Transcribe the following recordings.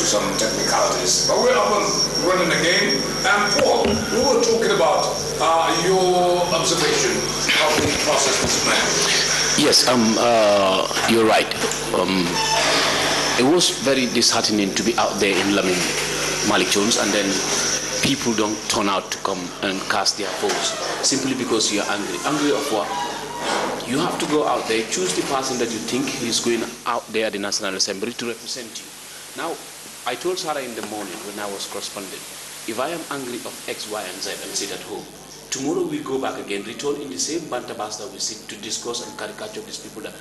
some technicalities. But we're up and running again. And Paul, we were talking about your observation of the process, Mr. Mayor. Yes, you're right. It was very disheartening to be out there in Lamin Malik Jones, and then people don't turn out to come and cast their votes simply because you're angry. Angry of what? You have to go out there, choose the person that you think is going out there at the National Assembly to represent you. Now, I told Sarah in the morning when I was correspondent, if I am angry of X, Y, and Z and sit at home, tomorrow we go back again, return in the same bantabas that we sit to discuss and caricature these people, that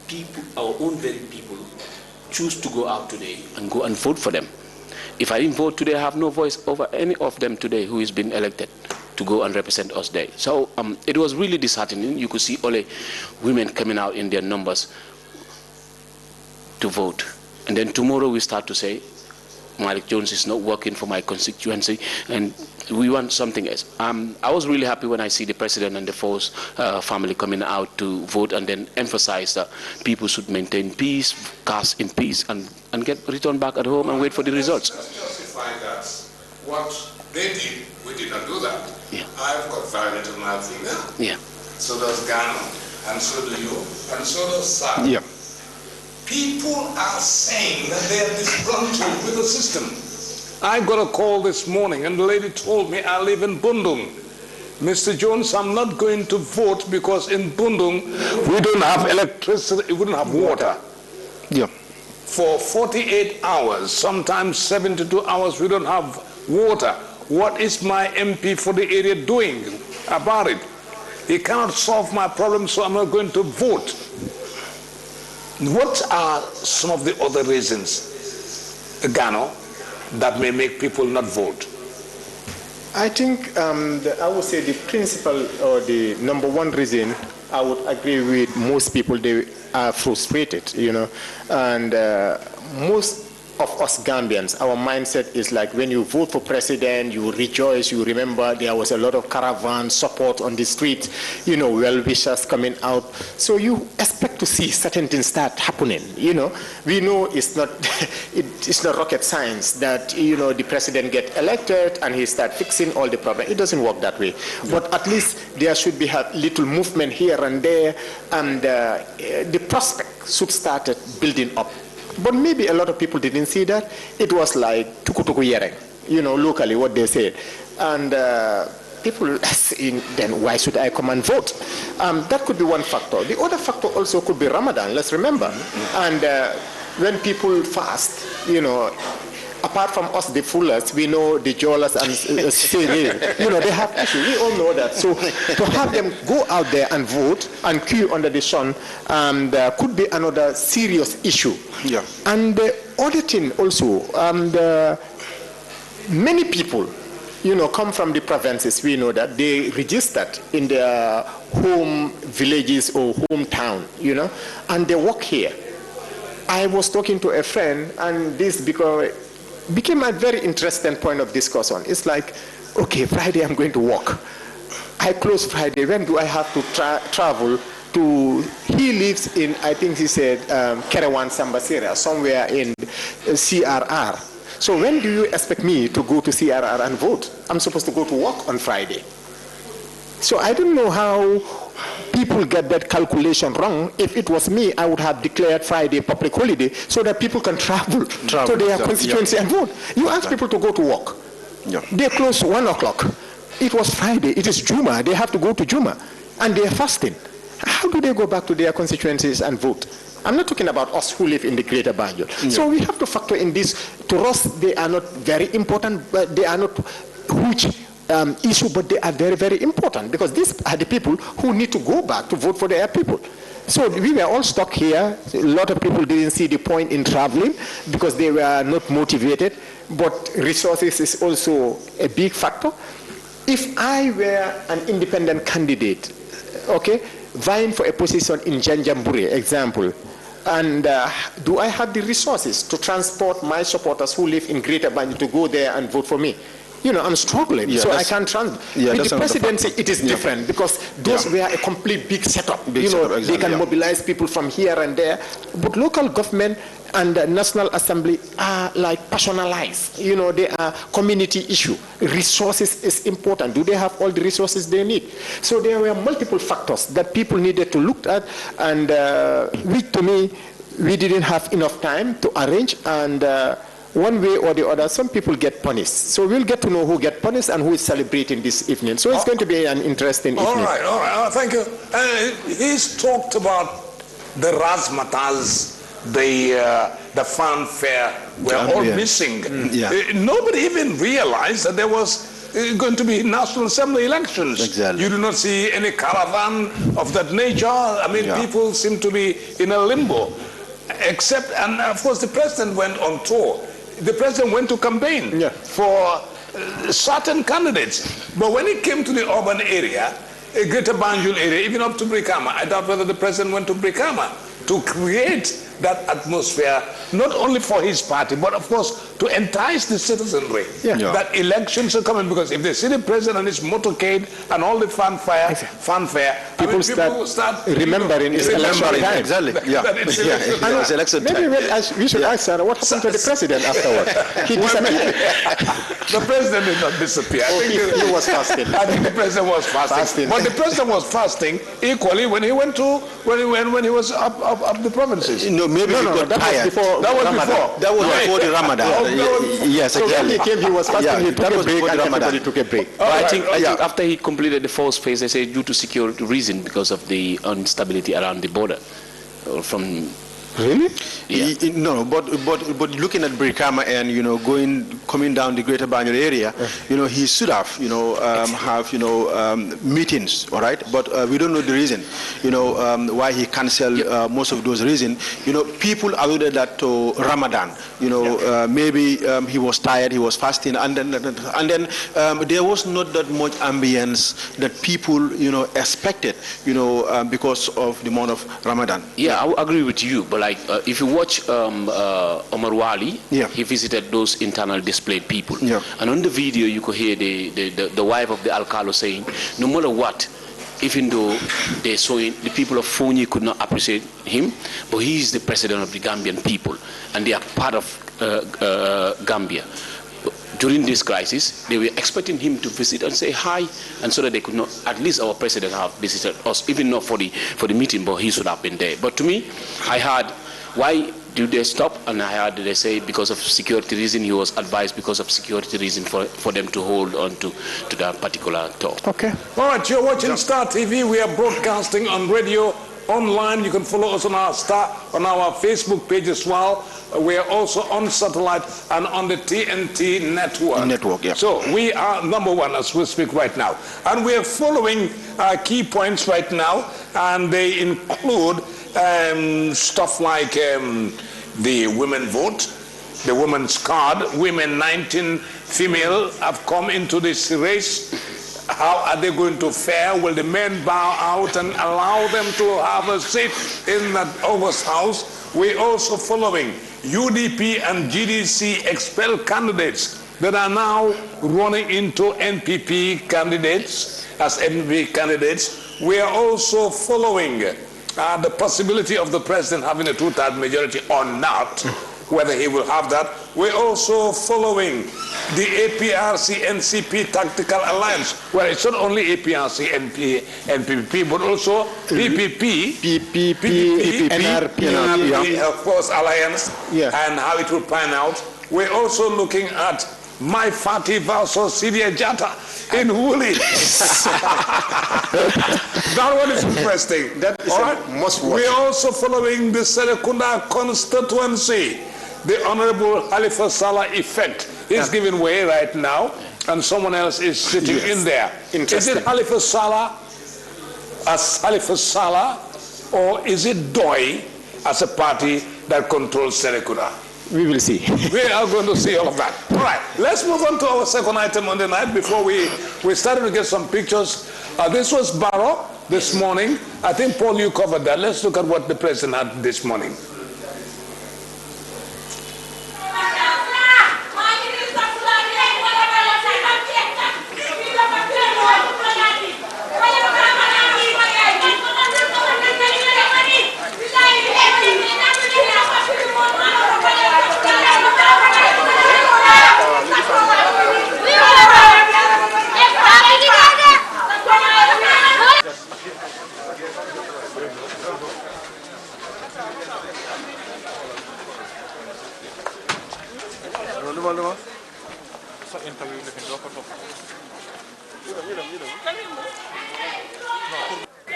people, our own very people, choose to go out today and go and vote for them. If I didn't vote today, I have no voice over any of them today who is being elected to go and represent us there. So it was really disheartening. You could see all the women coming out in their numbers to vote. And then tomorrow we start to say, Malik Jones is not working for my constituency, and we want something else. I was really happy when I see the president and the Force family coming out to vote and then emphasize that people should maintain peace, cast in peace, and get returned back at home and wait for the results. Let's justify that. What they did, we did not do that. Yeah. I've got very little my finger. Yeah. So does Ghana, and so do you, and so does Sarah. Yeah. People are saying that they are disgruntled with the system. I got a call this morning and the lady told me I live in Bundung. Mr. Jones, I'm not going to vote because in Bundung we don't have electricity, we don't have water. Yeah. For 48 hours, sometimes 72 hours, we don't have water. What is my MP for the area doing about it? He cannot solve my problem, so I'm not going to vote. What are some of the other reasons, Gano, that may make people not vote? I think I would say the principal or the number one reason, I would agree with most people, they are frustrated, you know, and most of us Gambians, our mindset is like when you vote for president, you rejoice, you remember there was a lot of caravan support on the street, you know, well-wishers coming out. So you expect to see certain things start happening, you know. We know it's not, it's not rocket science that, you know, the president get elected and he start fixing all the problems. It doesn't work that way. Yeah. But at least there should be a little movement here and there, and the prospect should start building up. But maybe a lot of people didn't see that. It was like tuku tuku yereng, you know, locally what they said. And people saying, then why should I come and vote? That could be one factor. The other factor also could be Ramadan, let's remember. And when people fast, you know, apart from us, the fullers, we know the Jolas and you know, they have issues. We all know that. So to have them go out there and vote and queue under the sun could be another serious issue. Yeah. And the other thing also, many people, you know, come from the provinces. We know that they registered in their home villages or hometown, you know, and they work here. I was talking to a friend, and this became a very interesting point of discussion. It's like, okay, Friday I'm going to work. I close Friday. When do I have to travel to? He lives in, I think he said, Kerewan Sambasira, somewhere in CRR. So when do you expect me to go to CRR and vote? I'm supposed to go to work on Friday. So I don't know how people get that calculation wrong. If it was me, I would have declared Friday public holiday so that people can travel to their constituency and vote. You ask people to go to work. Yeah. They close 1 o'clock. It was Friday. It is Juma. They have to go to Juma. And they are fasting. How do they go back to their constituencies and vote? I'm not talking about us who live in the greater Banjul. Yeah. So we have to factor in this. To us, they are not very important, but they are not huge issue, but they are very, very important, because these are the people who need to go back to vote for their people. So we were all stuck here. A lot of people didn't see the point in traveling because they were not motivated, but resources is also a big factor. If I were an independent candidate, okay, vying for a position in Janjambure, example, and do I have the resources to transport my supporters who live in Greater Banjul to go there and vote for me? You know, I'm struggling, so I can't transport. Yeah, with the presidency, it is different, because those were a complete big setup. They can mobilize people from here and there. But local government, and the National Assembly are like personalized. You know, they are community issue. Resources is important. Do they have all the resources they need? So there were multiple factors that people needed to look at, and which to me, we didn't have enough time to arrange, and one way or the other, some people get punished. So we'll get to know who get punished and who is celebrating this evening. So it's going to be an interesting evening. All right. Thank you. He's talked about the razzmatazz, the fanfare were all missing. Nobody even realized that there was going to be National Assembly elections. Exactly. You do not see any caravan of that nature. I mean, people seem to be in a limbo. Except, and of course, the president went on tour. The president went to campaign for certain candidates. But when it came to the urban area, Greater Banjul area, even up to Brikama, I doubt whether the president went to Brikama to create that atmosphere, not only for his party, but of course to entice the citizenry that elections are coming. Because if they see the president and his motorcade and all the fanfare, people start remembering his election time. Exactly. It's election time. Maybe we should ask Sarah, what happened to the president afterward? He disappeared. The president did not disappear. I think he was fasting. I think the president was fasting. But the president was fasting equally when he went to when he was up the provinces. Maybe he got tired. That was before. That was before the Ramadan. Yes, so exactly. when he came, he was fasting. He took a break, and everybody took a break. I think after he completed the first phase, they say due to security reason because of the instability around the border from. Really? Yeah. No, but looking at Brikama and coming down the Greater Banjul area, he should have meetings, all right. But we don't know the reason, why he cancelled most of those reasons. People alluded that to Ramadan. Maybe he was tired, he was fasting, and then there was not that much ambience that people expected, because of the month of Ramadan. Yeah, I agree with you, but like if you watch Omar Wali, he visited those internal displaced people, and on the video you could hear the wife of the Alcalo saying, no matter what, even though they saw the people of Fonyi could not appreciate him, but he is the president of the Gambian people, and they are part of Gambia. During this crisis, they were expecting him to visit and say hi, and so that they could not, at least our president have visited us, even not for the meeting, but he should have been there. But to me, I heard, why do they stop? And I heard they say because of security reason, he was advised because of security reason for them to hold on to that particular talk. Okay. All right, you're watching StarTV. We are broadcasting on radio, online. You can follow us on our Facebook page as well. We are also on satellite and on the TNT network. So we are number one as we speak right now. And we are following key points right now, and they include stuff like the women vote, the women's card, women 19 female have come into this race. How are they going to fare? Will the men bow out and allow them to have a seat in that August House? We're also following UDP and GDC expelled candidates that are now running into NPP candidates as NPP candidates. We are also following the possibility of the president having a two-third majority or not, whether he will have that. We're also following the APRC-NCP Tactical Alliance, where it's not only APRC, NPP, but also PPP, NRP, of course, Alliance, and how it will pan out. We're also looking at My Fati versus Syria Jata in Woolly. That one is interesting. That is a must watch. We're also following the Serekunda constituency. The Honorable Halifa Saleh effect is giving way right now, and someone else is sitting in there. Is it Halifa Saleh as Halifa Saleh, or is it DOI as a party that controls Serekunda? We will see. We are going to see all of that. All right, let's move on to our second item on the night before we started to get some pictures. This was Barrow this morning. I think, Paul, you covered that. Let's look at what the president had this morning.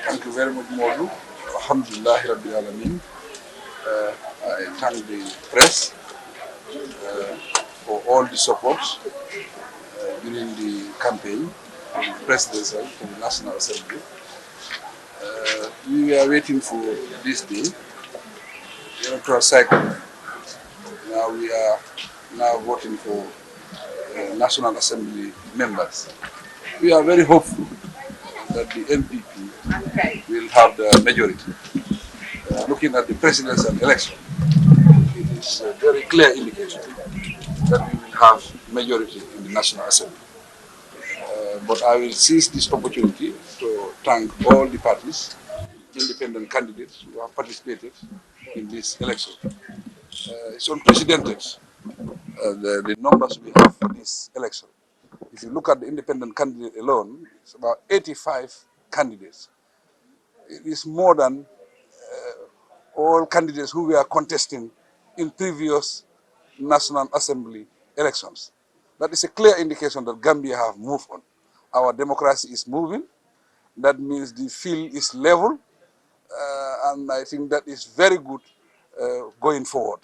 Thank you very much, Modu. Alhamdulillah, Rabbil Alameen. I thank the press for all the support during the campaign, from the presidential to the National Assembly. We were waiting for this day, electoral cycle. Now we are now voting for National Assembly members. We are very hopeful that the NPP will have the majority. Looking at the presidential election, it is a very clear indication that we will have majority in the National Assembly. But I will seize this opportunity to thank all the parties, independent candidates who have participated in this election. It's unprecedented, the numbers we have for this election. If you look at the independent candidate alone, it's about 85 candidates. It is more than all candidates who were contesting in previous National Assembly elections. That is a clear indication that Gambia have moved on. Our democracy is moving. That means the field is level, and I think that is very good going forward,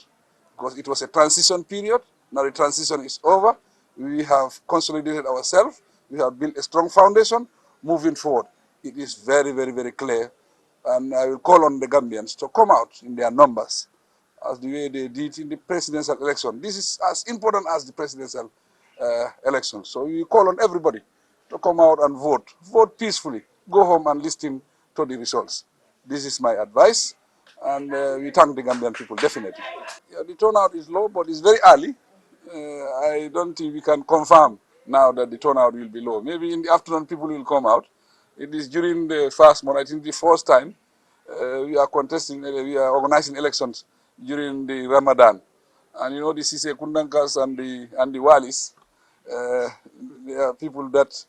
because it was a transition period. Now the transition is over. We have consolidated ourselves. We have built a strong foundation. Moving forward, it is very, very, very clear, and I will call on the Gambians to come out in their numbers, as the way they did in the presidential election. This is as important as the presidential election. So we call on everybody to come out and vote. Vote peacefully. Go home and listen to the results. This is my advice, and we thank the Gambian people, definitely. Yeah, the turnout is low, but it's very early. I don't think we can confirm now that the turnout will be low. Maybe in the afternoon people will come out. It is during the first month, I think the first time we are contesting, we are organizing elections during the Ramadan. And you know, the Sise Kundankas and the Walis, they are people that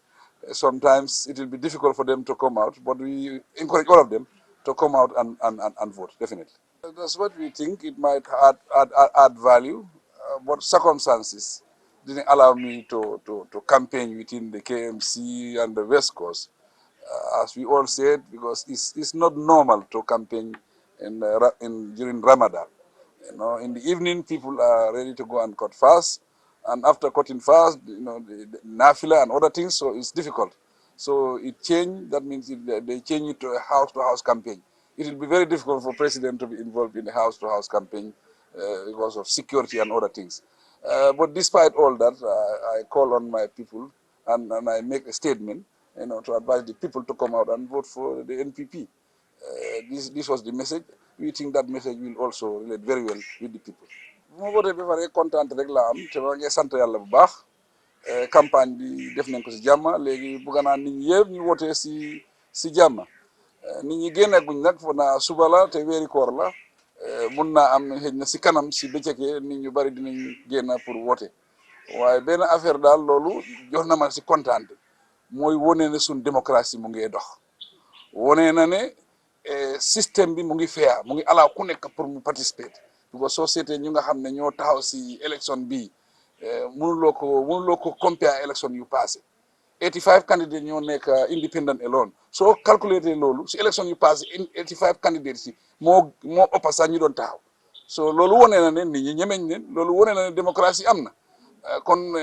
sometimes it will be difficult for them to come out, but we encourage all of them to come out and vote, definitely. That's what we think. It might add value, but circumstances didn't allow me to campaign within the KMC and the West Coast, as we all said, because it's not normal to campaign during Ramadan. You know, in the evening, people are ready to go and cut fast, and after cutting fast, you know, the nafila and other things, so it's difficult. So it changed. That means they change it to a house-to-house campaign. It will be very difficult for president to be involved in a house-to-house campaign because of security and other things. But despite all that, I call on my people and I make a statement, you know, to advise the people to come out and vote for the NPP. This was the message. We think that message will also relate very well with the people. bu ma voté ba pare kontaan rek laa am te ma ngi sant yàlla bu baax campagne bi def nañ ko si jàmm léegi bëgg naa nit ñi yëpp ñu wootee si jàmm nit ñi génneeguñ nag foog naa suba la te weeri koor la mun naa am xëy na si kanam si bëccëgee nit ñu bari dinañ génn pour woote waaye benn affaire daal loolu jox na ma si kontaan mooy wone ne suñ démocratie mu ngi dox. wone na ne système bi mu ngi fair mu ngi allow ku nekk pour mu participer because soo seetee ñu nga xam ne ñoo taxaw si élection bii mënuloo ko compare élection yu passé 85 candidates ñoo nekk independent alone soo calculer loolu si élection yu passé 85 candidates si moo ëpp sax ñu doon taxaw so loolu wone na ne nit ñi ñemeñ ne loolu wone na ne démocratie am na kon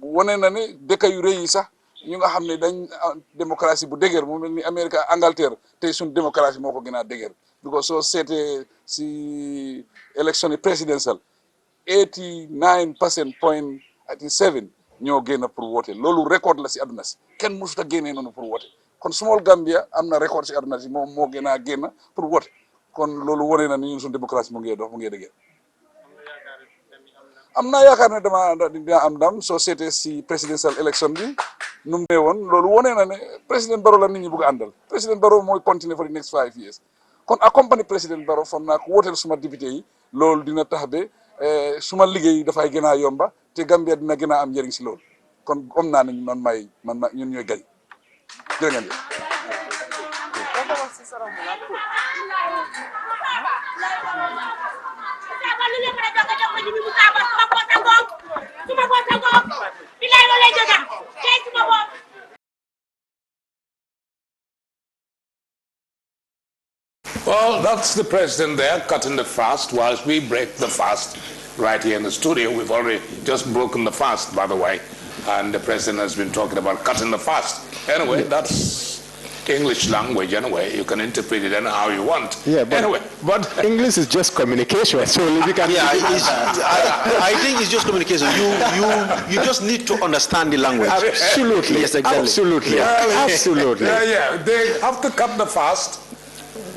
wone na ne dëkk yu rëy yi sax ñu nga xam ne dañ démocratie bu dëgër mu mel ni Amérique Angleterre tey suñ démocratie moo ko gën a dëgër because soo seetee si élection yi présidentielle 89% ñoo génn pour voter loolu record la si àdduna si kenn mësut a génnee noonu pour voter kon small Gambia am na record si àdduna si moom moo gën a génn pour voter kon loolu wane na ni ñun suñ démocratie mu ngi dox mu ngi dëgër. am naa yaakaar ne dina am ndam soo seetee si presidential election bi nu mu woon loolu wane na ne président Barrow la nit ñi bëgg a àndal président Barrow mooy continuer for the next 5 years kon accompagner président Barrow foog naa ko wooteel suma député yi loolu dina tax ba suma liggéey dafay gën a yomba te Gambia dina gën a am njëriñ si loolu kon am naa ne man ñun ñooy gañ jërë ngeen jëf. Well, that's the president there cutting the fast whilst we break the fast right here in the studio. We've already just broken the fast, by the way, and the president has been talking about cutting the fast. Anyway, that's English language anyway. You can interpret it anyhow you want. Yeah, but anyway, but English is just communication. So we can. Yeah, I think it's just communication. You just need to understand the language. Absolutely. Yes, exactly. Absolutely. Yeah, Absolutely. yeah, they have to cut the fast,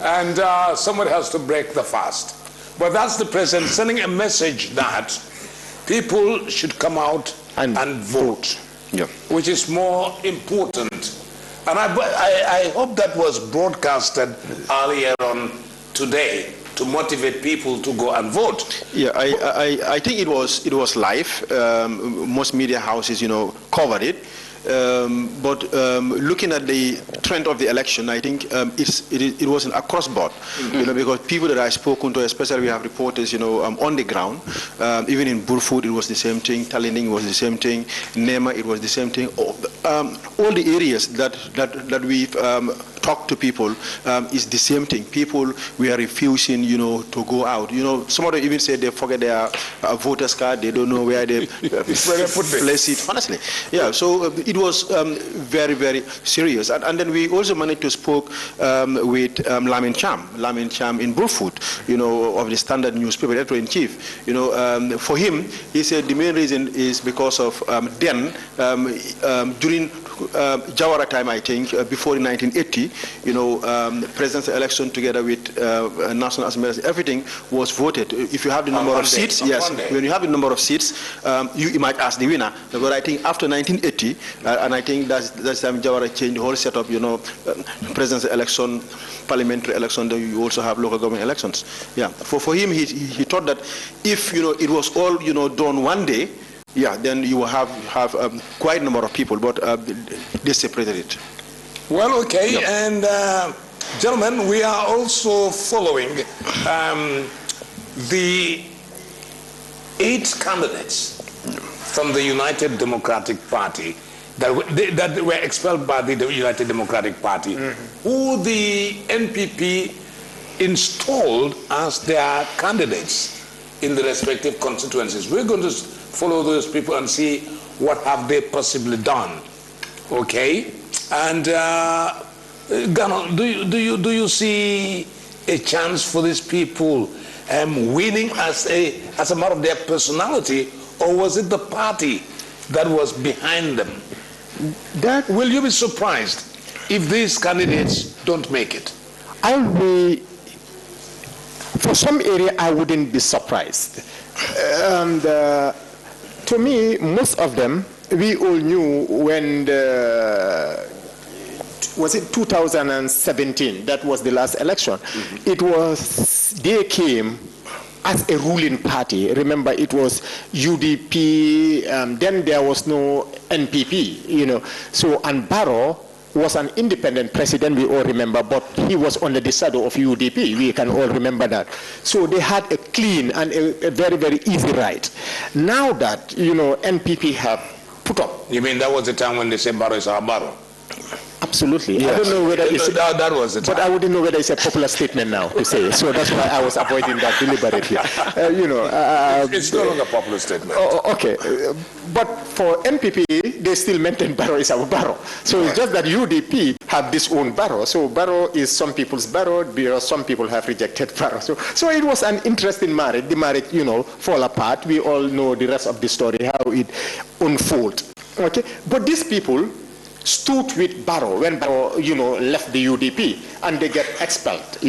and somebody has to break the fast. But that's the president sending a message that people should come out and vote, Yeah. which is more important. And I hope that was broadcasted earlier on today to motivate people to go and vote. Yeah, I think it was live. Most media houses, covered it. But looking at the trend of the election, I think it was across board, because people that I spoken to, especially we have reporters, on the ground, even in Burfoot, it was the same thing. Talining was the same thing. Nema, it was the same thing. All the areas that we've talked to people is the same thing. People were refusing, to go out. Some of them even said they forget their voters card. They don't know where they place it. Honestly, yeah. So it was very, very serious. And then we also managed to spoke with Lamin Cham in Burfoot, of the Standard newspaper, editor-in-chief. For him, he said the main reason is because of during Jawara time, I think, before 1980, presidential election together with National Assembly, everything was voted. If you have the number of seats, yes, when you have the number of seats, you might ask the winner. But I think after 1980, and I think that's time Jawara changed the whole setup, presidential election, parliamentary election, then you also have local government elections. Yeah, for him, he thought that if, it was all, done one day, yeah, then you will have quite a number of people, but they separated it. Well, okay, Yep. and gentlemen, we are also following the 8 candidates from the United Democratic Party that were expelled by the United Democratic Party, who the NPP installed as their candidates in the respective constituencies. We're going to follow those people and see what have they possibly done. Okay, and Gano, do you see a chance for these people winning as a matter of their personality, or was it the party that was behind them? That Will you be surprised if these candidates don't make it? I'll be. For some area, I wouldn't be surprised. And to me, most of them, we all knew when was it 2017? That was the last election. It was, they came as a ruling party. Remember, it was UDP, then there was no NPP, So, and Barrow was an independent president, we all remember, but he was under the shadow of UDP. We can all remember that. So they had a clean and a very, very easy ride. Now that, NPP have put up. You mean that was the time when they said Barrow is our Barrow? Absolutely. Yes. I don't know whether it's that was the time. But I wouldn't know whether it's a popular statement now to say. So that's why I was avoiding that deliberately. It's no longer a popular statement. Okay. But for NPP, they still maintain Barrow is our Barrow. So it's just that UDP have this own Barrow. So Barrow is some people's Barrow. Some people have rejected Barrow. So it was an interesting marriage. The marriage, fall apart. We all know the rest of the story, how it unfolded. Okay. But these people stood with Barrow when Barrow, left the UDP, and they get expelled,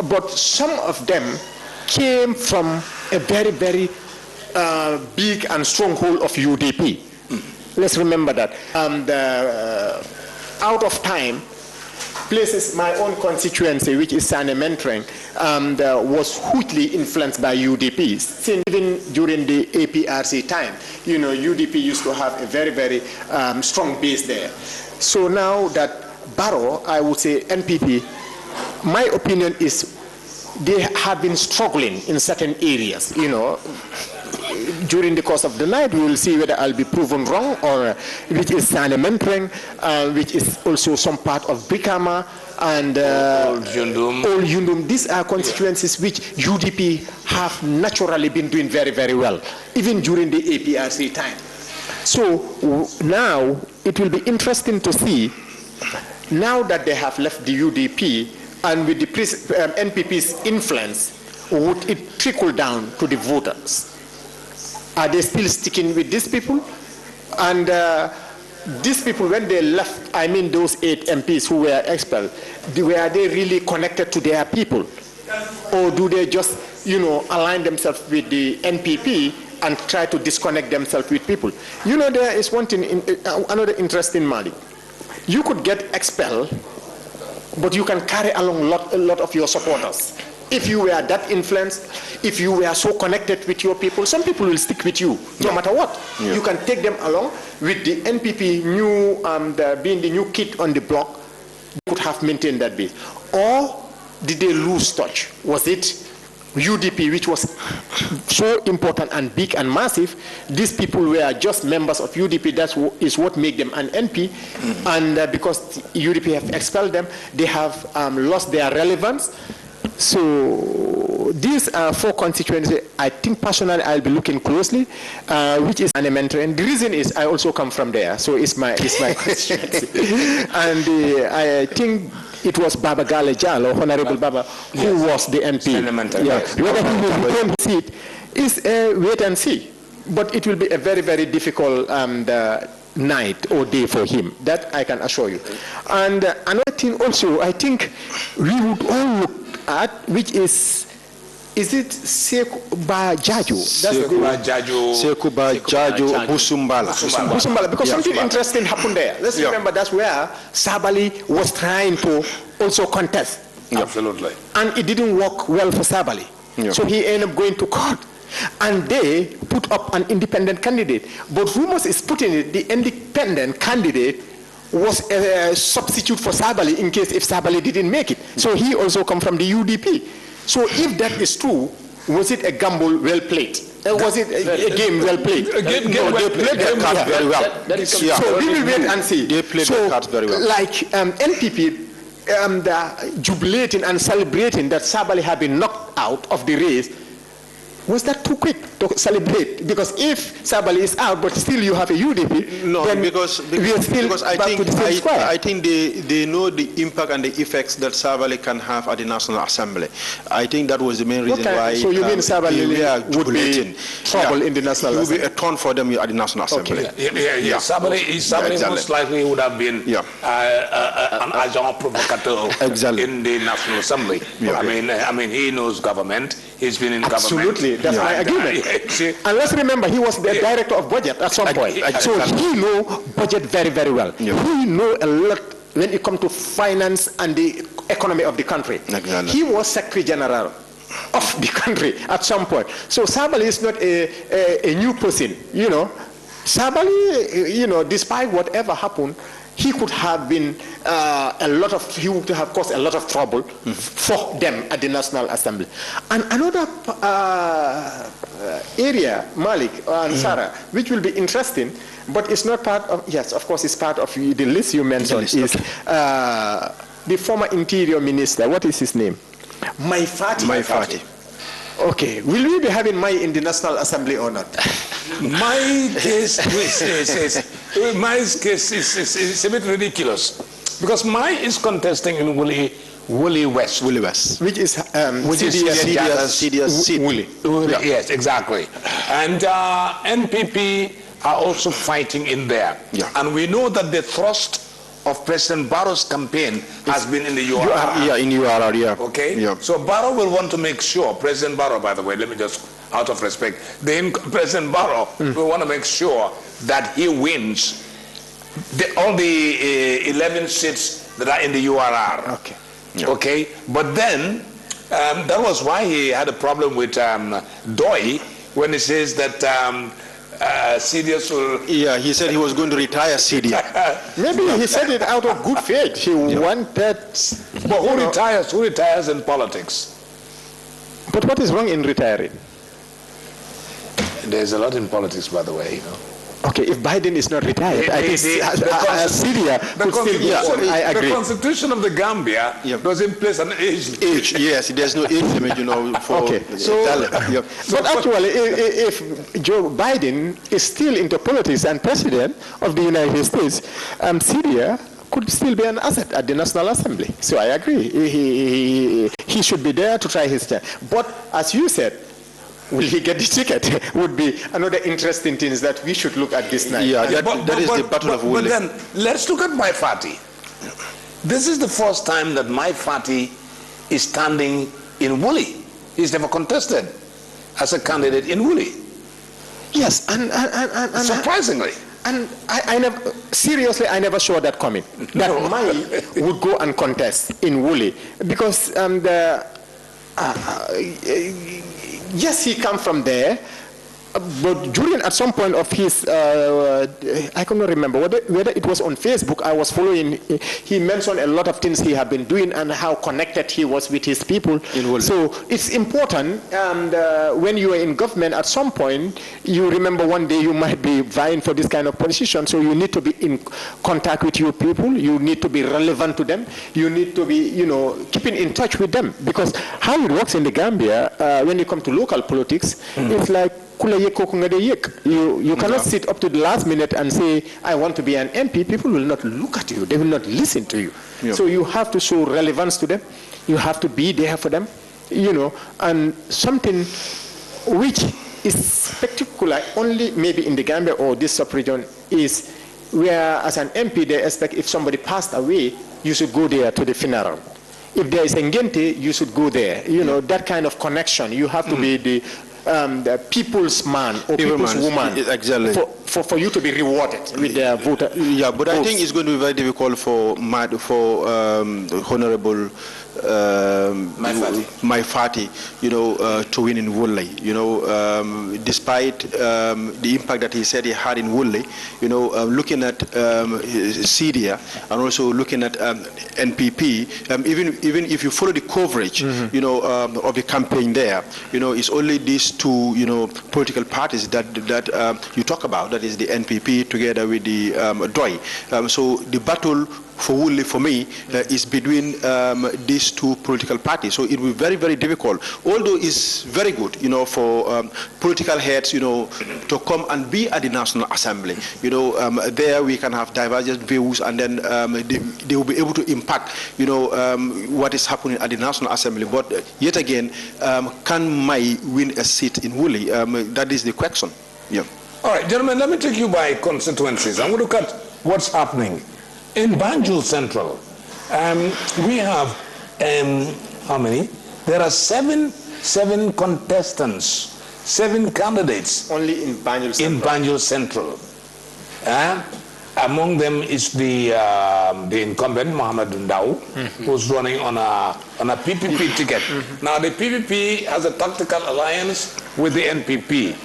But some of them came from a very, very big and stronghold of UDP. Let's remember that. Out of time, places, my own constituency, which is Sane Mentreng, was hugely influenced by UDP. Since even during the APRC time, UDP used to have a very, very strong base there. So now that Barrow, I would say NPP, my opinion is they have been struggling in certain areas, during the course of the night, we will see whether I'll be proven wrong, or which is Sane Mentreng, which is also some part of Brikama, and Old Yundum. These are constituencies which UDP have naturally been doing very, very well, even during the APRC time. So now it will be interesting to see, now that they have left the UDP, and with the NPP's influence, would it trickle down to the voters? Are they still sticking with these people? And these people, when they left, I mean those 8 MPs who were expelled, were they really connected to their people? Or do they just, align themselves with the NPP and try to disconnect themselves with people? There is one thing, another interesting Mali. You could get expelled, but you can carry along a lot of your supporters. If you were that influenced, if you were so connected with your people, some people will stick with you, no matter what. Yeah. You can take them along. With the NPP being the new kid on the block, they could have maintained that base. Or did they lose touch? Was it UDP, which was so important and big and massive? These people were just members of UDP. That is what made them an NP. And because UDP have expelled them, they have lost their relevance. So these are 4 constituencies. I think personally I'll be looking closely, which is elementary. And the reason is I also come from there, so it's my constituency. And I think it was Baba Gale Jalo, Honorable Baba, who was the MP. Yeah. Whether he will retain his seat is wait and see. But it will be a very, very difficult night or day for him. That I can assure you. And another thing also, I think we would all look at, which is it Sekuba Jaju? Sekuba Jaju Busumbala. Because something interesting happened there. Let's remember that's where Sabali was trying to also contest. Absolutely. And it didn't work well for Sabali. So he ended up going to court. And they put up an independent candidate. But rumors is putting it, the independent candidate was a substitute for Sabali in case if Sabali didn't make it. So he also come from the UDP. So if that is true, was it a gamble well played? Was it a game well played? They played their cards very well. So we will wait and see. They played their cards very well. Like NPP jubilating and celebrating that Sabali had been knocked out of the race, was that too quick to celebrate? Because if Sabali is out, but still you have a UDP, no, then because I think they know the impact and the effects that Sabali can have at the National Assembly. I think that was the main reason why. So you mean Sabali would be trouble in the National Assembly? It would be a turn for them at the National Assembly. Okay. Sabali most likely would have been an agent provocateur in the National Assembly. I mean, he knows government. He's been in government. Absolutely, that's my agreement. And let's remember, he was the director of budget at some point. So he knows budget very, very well. He knows a lot when it comes to finance and the economy of the country. He was Secretary General of the country at some point. So Sabali is not a new person, Sabali, despite whatever happened, he could have been he would have caused a lot of trouble for them at the National Assembly. And another area, Malik and Sarah, which will be interesting, but it's not part of, yes, of course, it's part of the list you mentioned, is the former Interior Minister. What is his name? Maifati. Okay, will we be having Mai in the National Assembly or not? My case is a bit ridiculous because Mai is contesting in Woolly West. Which is CDS Woolly. Yes, exactly. And NPP are also fighting in there. And we know that the thrust of President Barrow's campaign has been in the URR. In URR, Okay? So Barrow will want to make sure, President Barrow, by the way, let me just, out of respect, President Barrow will want to make sure that he wins all the 11 seats that are in the URR. Okay? But then, that was why he had a problem with Doi when he says that CDS will... he said he was going to retire CDS. Maybe he said it out of good faith. He wanted... But who retires in politics? But what is wrong in retiring? There's a lot in politics, by the way. Okay, if Biden is not retired, I think Syria could still be. I agree. The Constitution of the Gambia doesn't place an age. Yes, there's no age limit, for talent. But actually, if Joe Biden is still into politics and president of the United States, Syria could still be an asset at the National Assembly. So I agree. He should be there to try his turn. But as you said, will he get the ticket? Would be another interesting thing that we should look at this night. Yeah, that is the battle of Woolley. But then, let's look at my party. This is the first time that my party is standing in Woolley. He's never contested as a candidate in Woolley. Yes, and surprisingly. And I never, seriously, I never saw that coming. That Mai would go and contest in Woolley. Because yes, he come from there, but during at some point of his, I cannot remember whether it was on Facebook. I was following. He mentioned a lot of things he had been doing and how connected he was with his people. So it's important. And when you are in government, at some point, you remember one day you might be vying for this kind of position. So you need to be in contact with your people. You need to be relevant to them. You need to be, keeping in touch with them. Because how it works in the Gambia, when you come to local politics, it's like you cannot sit up to the last minute and say, I want to be an MP. People will not look at you. They will not listen to you. So you have to show relevance to them. You have to be there for them, and something which is particular only maybe in the Gambia or this sub-region is where as an MP they expect if somebody passed away, you should go there to the funeral. If there is a ngente, you should go there. That kind of connection. You have to be the people's man or people's woman, exactly, for you to be rewarded with their voter. Yeah, but I think it's going to be very difficult for Honorable Maifati, to win in Woolley. Despite the impact that he said he had in Woolley, looking at Syria and also looking at NPP, even if you follow the coverage, of the campaign there, it's only these two, political parties that you talk about. That is the NPP together with the DOI. So the battle for Woolley, for me, is between these two political parties. So it will be very, very difficult. Although it's very good, for political heads, to come and be at the National Assembly. There we can have divergent views, and then they will be able to impact, what is happening at the National Assembly. But yet again, can Mai win a seat in Woolley? That is the question. Yeah. All right, gentlemen, let me take you by constituencies. I'm going to look at what's happening. In Banjul Central, we have, how many? There are seven contestants, 7 candidates. Only in Banjul Central. In Banjul Central. Among them is the incumbent, Mohammed Ndao, who's running on a PPP ticket. Now, the PPP has a tactical alliance with the NPP,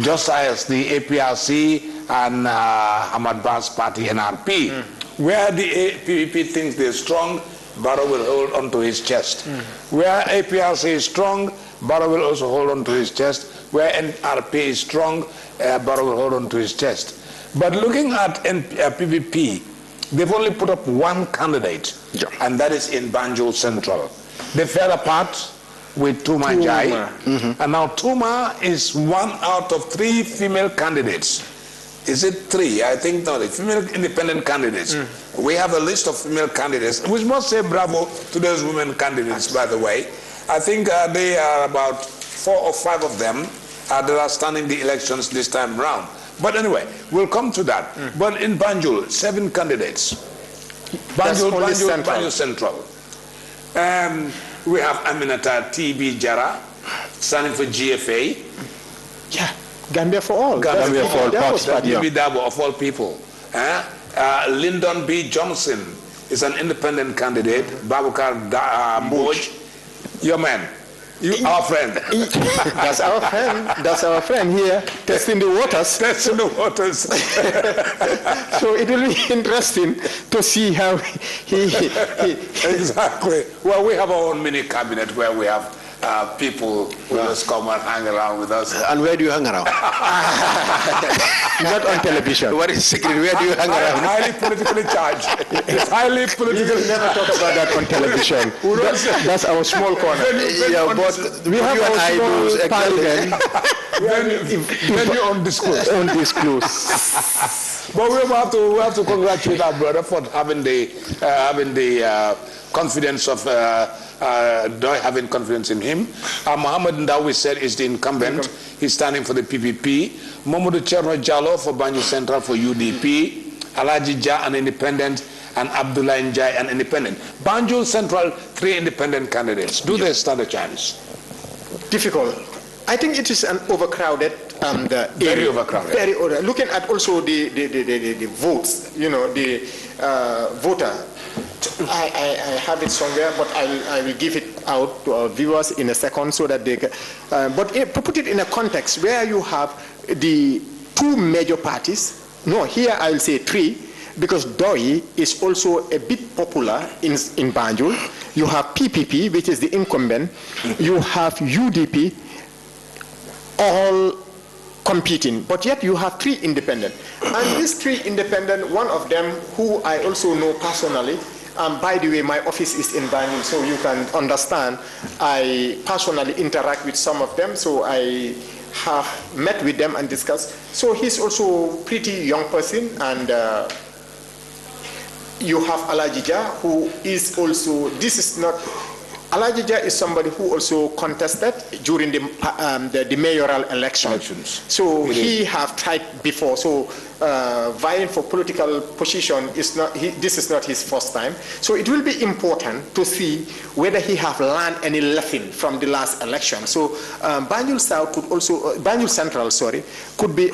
just as the APRC and Ahmad Ba's party, NRP. Where the PPP thinks they're strong, Barrow will hold on to his chest. Where APRC is strong, Barrow will also hold on to his chest. Where NRP is strong, Barrow will hold on to his chest. But looking at PPP, they've only put up one candidate, and that is in Banjul Central. They fell apart with Tuma Jai, and now Tuma is 1 out of 3 female candidates. Is it 3? I think not. Female independent candidates. We have a list of female candidates. We must say bravo to those women candidates, by the way. I think they are about 4 or 5 of them that are standing the elections this time round. But anyway, we'll come to that. But in Banjul, 7 candidates. Banjul Central. We have Aminata T.B. Jara, standing for GFA. Yeah. Gambia for all. Gambia for all. Gambia Dabo of all people. Lyndon B. Johnson is an independent candidate. Babukar Mboj, your man. Our friend. That's our friend. That's our friend here, testing the waters. Testing the waters. So it will be interesting to see how he. Exactly. Well, we have our own mini cabinet where we have people who just come and hang around with us. And where do you hang around? Not on television. What is secret? Where do you hang around? Highly politically charged. It's highly politically Never talk about that on television. That's our small corner. Yeah, but We have you and our I small knows exactly. Then you undisclosed. Undisclosed. But we have to congratulate our brother for having the confidence of Doi having confidence in him. Mohammed Ndawi said is the incumbent. He's standing for the PPP. Mamadou Cherno Jallo for Banjul Central for UDP. Alaji Ja, an independent, and Abdullah Njai, an independent. Banjul Central, 3 independent candidates. Do they stand a chance? Difficult. I think it is an overcrowded Very overcrowded. Very overcrowded. Looking at also the votes, the voter. I have it somewhere, but I will give it out to our viewers in a second so that they can. But put it in a context where you have the 2 major parties. No, here I will say 3, because Doi is also a bit popular in Banjul. You have PPP, which is the incumbent. You have UDP, all competing, but yet you have 3 independent. And these 3 independent, one of them who I also know personally, by the way, my office is in Banjul, so you can understand, I personally interact with some of them, so I have met with them and discussed. So he's also pretty young person, and you have Alajija, who is also, this is not, Alajija is somebody who also contested during the mayoral elections. So he have tried before. So vying for political position is not. This is not his first time. So it will be important to see whether he have learned any lesson from the last election. So Banjul South could also, Banjul Central, sorry, could be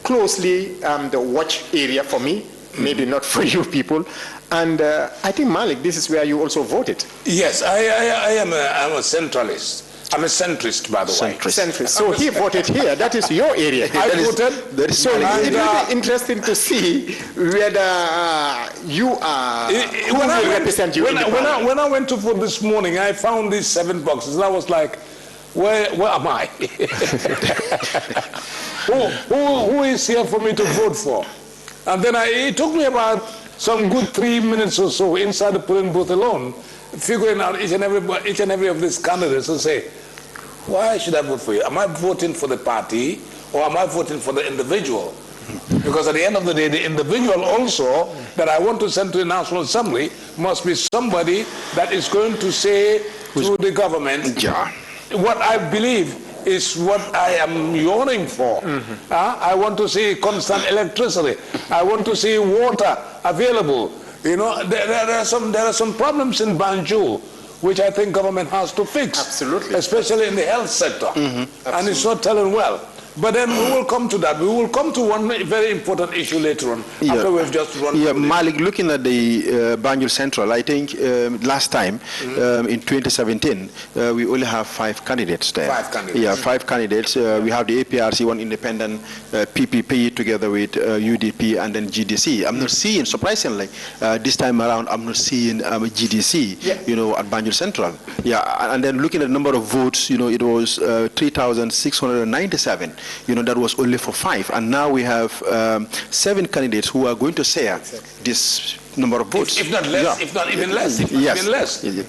closely the watch area for me. Maybe not for you people. And I think, Malik, this is where you also voted. Yes, I'm a centralist. I'm a centrist, by the way. Centrist. So he voted here. That is your area. I voted. So it will be interesting to see whether you are, who will represent you. When I went to vote this morning, I found these 7 boxes. And I was like, where am I? who is here for me to vote for? And then it took me about some good 3 minutes or so inside the polling booth alone, figuring out each and every of these candidates and say, why should I vote for you? Am I voting for the party or am I voting for the individual? Because at the end of the day, the individual also that I want to send to the National Assembly must be somebody that is going to say to the government what I believe is what I am yearning for. I want to see constant electricity. I want to see water available. You know, there are some problems in Banjul which I think government has to fix. Absolutely. Especially in the health sector. And it's not telling well. But then we will come to that. We will come to one very important issue later on, after we've just run. Yeah, Malik, looking at the Banjul Central, I think last time, in 2017, we only have 5 candidates there. 5 candidates. Yeah, 5 candidates. We have the APRC, one independent, PPP together with UDP and then GDC. I'm not seeing, surprisingly, this time around, I'm not seeing GDC, you know, at Banjul Central. Yeah, and then looking at the number of votes, you know, it was 3,697. You know, that was only for 5, and now we have 7 candidates who are going to share this number of votes. If not less, if not even less, if not even less. The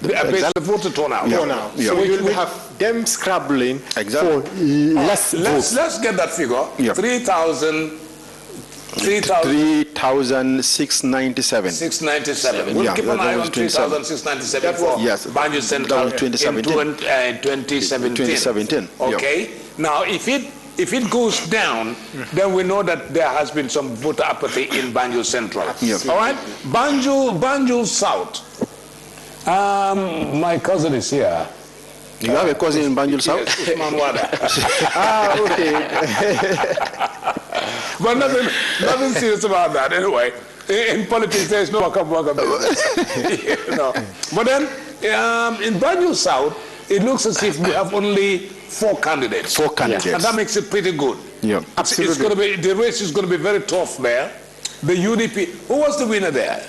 voter turnout. So we will have them scrabbling for less votes. Let's get that figure. 3,697. 697. We'll keep an eye on 3,697 for Banjul Central in 2017. Okay. Now, if it goes down, then we know that there has been some voter apathy in Banjul Central. All right? Banjul South. My cousin is here. You have a cousin in Banjul South? Yes, Usman Wada. Okay. But nothing serious about that. Anyway, in politics, there is no welcome. You know. But then, in Banjul South, it looks as if we have only 4 candidates. 4 candidates. And that makes it pretty good. Yeah, absolutely. It's going to be, the race is going to be very tough there. The UDP, who was the winner there?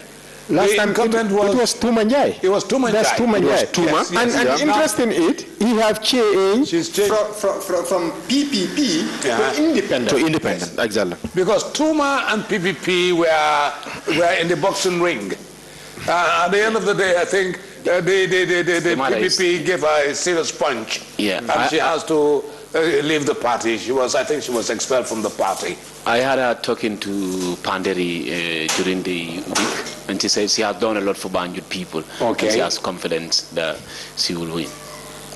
Last time it was Tumanjai. It was Tumanjai. That's Tumanjai. Yes, yes, and interesting he have changed from PPP to independent. To independent, exactly. Because Tuma and PPP were in the boxing ring. At the end of the day, I think the PPP gave her a serious punch. Yeah. And she has to leave the party. I think she was expelled from the party. I had her talking to Panderi during the week, and she said she has done a lot for Banjul people. Okay. And she has confidence that she will win.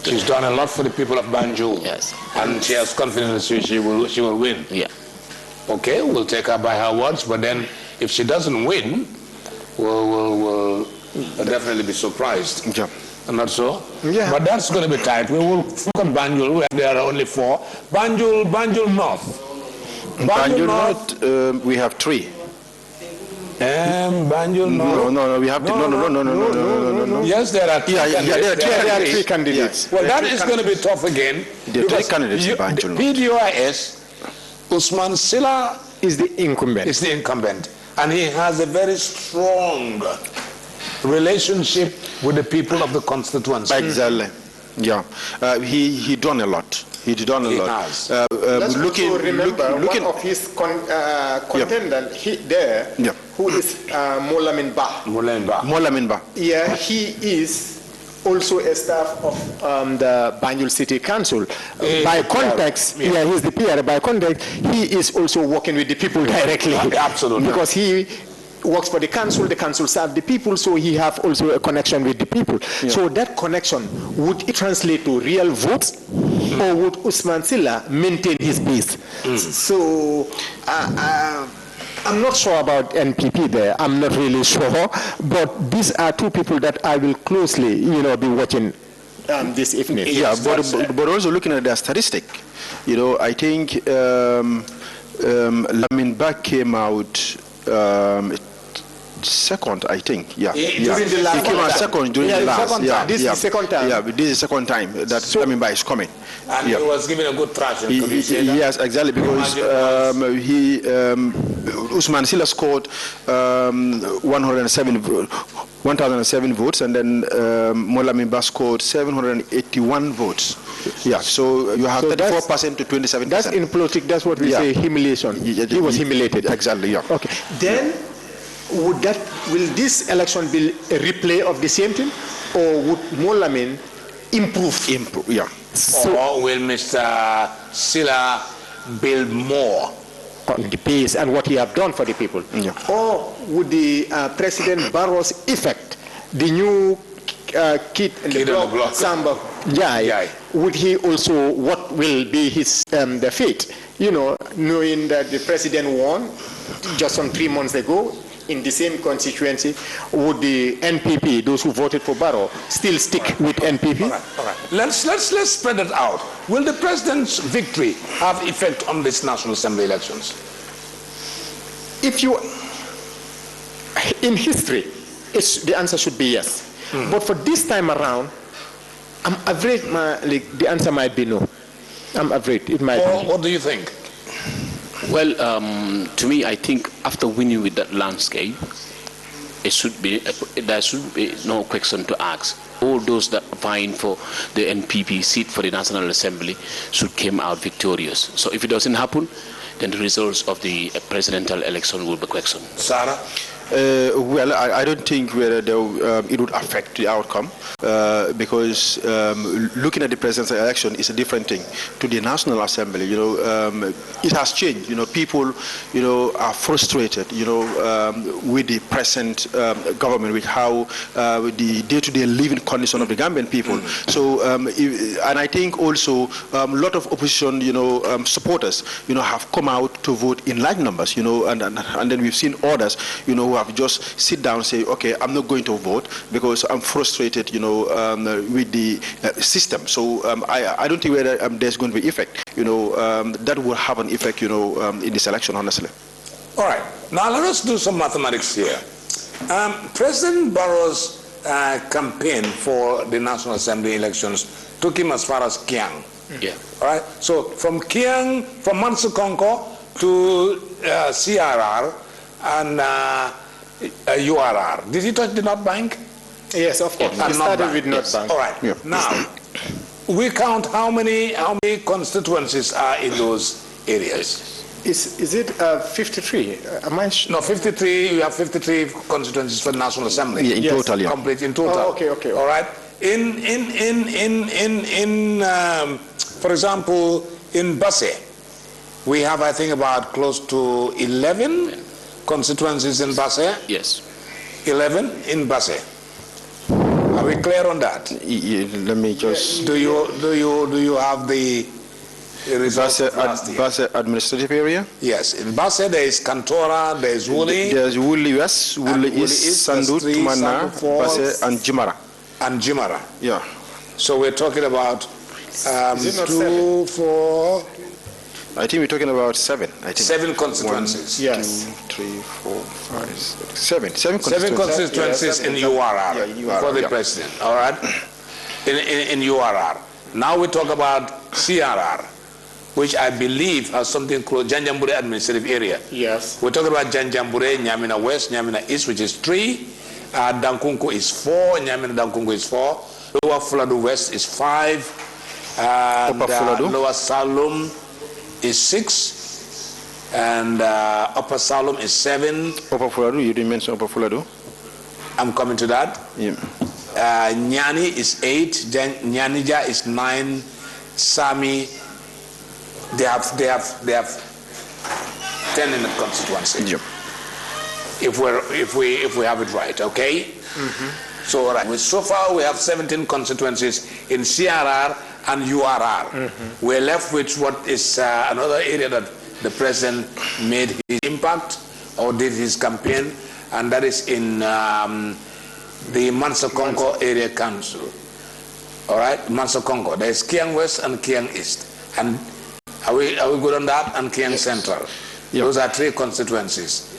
She's done a lot for the people of Banjul. Yes. And she has confidence she will win. Yeah. Okay, we'll take her by her words, but then if she doesn't win, we'll definitely be surprised. Yeah. Not so? Yeah. But that's going to be tight. We will look at Banjul, where there are only 4. Banjul North. Banjul North, we have 3. Banjul North. No, we have no. Yes, there are 3 candidates. There are 3 candidates. Well, that is going to be tough again. There are 3 candidates in Banjul North. PDOIS, Usman Silla is the incumbent. And he has a very strong relationship with the people of the constituency. Exactly. Yeah. He done a lot. He done a lot. Has. Let's also remember one of his contendant who is Molamin Ba. Yeah, he is also a staff of the Banjul City Council. By context, he's the PR. By context, he is also working with the people directly. Absolutely. Because he works for the council serves the people, so he have also a connection with the people. Yeah. So that connection, would it translate to real votes, or would Usman Silla maintain his base? So I'm not sure about NPP there. I'm not really sure, but these are 2 people that I will closely, be watching this evening. Yeah, but also looking at their statistic, I think Lamin Bak came out second, I think. Yeah. During the last he came out second during the last. This is the second time. Yeah, but this is the second time that Lamin Bak is coming. And he was given a good traction. Yes, exactly, because Usman Silla scored 1,007 votes, and then Molamin Ba scored 781 votes. Yeah, so you have 34% to 27%. That's in politics. That's what we say humiliation. He was humiliated. Exactly. Yeah. Okay. Then will this election be a replay of the same thing, or would Molamin improve? Yeah. Or will Mr. Silla build more on the base and what he have done for the people? Yeah. Or would the President Barrow's effect, the new kid in the block, Samba Jai, would he also, what will be his the fate? Knowing that the president won just some 3 months ago in the same constituency, would the NPP, those who voted for Barrow, still stick with NPP? All right. Let's spread it out. Will the president's victory have effect on this National Assembly elections? In history, the answer should be yes. But for this time around, I'm afraid the answer might be no. I'm afraid it might be. What do you think? Well, to me, I think after winning with that landscape, there should be no question to ask. All those that are vying for the NPP seat for the National Assembly should come out victorious. So if it doesn't happen, then the results of the presidential election will be questioned. Sarah? Well, I don't think whether it would affect the outcome because looking at the presidential election is a different thing to the National Assembly. It has changed. People, are frustrated, with the present government, with how the day-to-day living condition of the Gambian people. So, and I think also a lot of opposition, supporters, have come out to vote in large numbers, and then we've seen others, who have just sit down and say, okay, I'm not going to vote because I'm frustrated, with the system. So I don't think whether there's going to be effect, that will have an effect, in this election, honestly. All right. Now let us do some mathematics here. President Barrow's campaign for the National Assembly elections took him as far as Kiang. Yeah. All right. So from Kiang, from Mansukonko to CRR, and URR. Did he touch the North Bank? Yes, of course. And We started North with Bank. North Bank. All right. Yeah. Now, we count how many constituencies are in those areas. Is it 53? Am I No, 53. You have 53 constituencies for the National Assembly. Yeah, in Yes. total, yeah. Complete in total. Oh, okay. All right. For example, in Basse, we have, I think, about close to 11 constituencies in Basse. Yes. 11 in Basse. Are we clear on that? Let me just... Do you have the results of last year? Basse administrative area? Yes. In Basse, there is Kantora, there is Wuli, There's Wuli West, Wuli Wuli East, East, Sandu, Three, Tumana, Sandu Falls. Basse, and Jimara. and Jimara. Yeah. So we're talking about Is it not 2, 4, I think we're talking about 7. I think 7 constituencies. Yes. 2, 3, 4, 5, 6, 7. 7 7 constituencies in URR Yeah, for the yeah. president. All right, in URR. Now we talk about CRR, which I believe has something called Janjambure administrative area. Yes. We're talking about Janjambure, Nyamina West, Nyamina East, which is 3. Dankunku is 4. Nyamina Dankunku is 4. Lower Fuladu West is 5. And Upper Fuladu? Lower Salum is 6. And Upper Salum is 7. Upper Fuladu, you didn't mention Upper Fuladu? I'm coming to that. Yeah. Nyani is 8. Nyanija is 9. Sami, they have 10 in the constituency. Yeah. If we have it right, okay? So right. So far we have 17 constituencies in CRR and URR. We're left with what is another area that the president made his impact or did his campaign, and that is in the Mansa Congo Area Council. All right, Mansa Congo. There is Kiang West and Kiang East. And are we good on that? And Kiang Central. Those are 3 constituencies.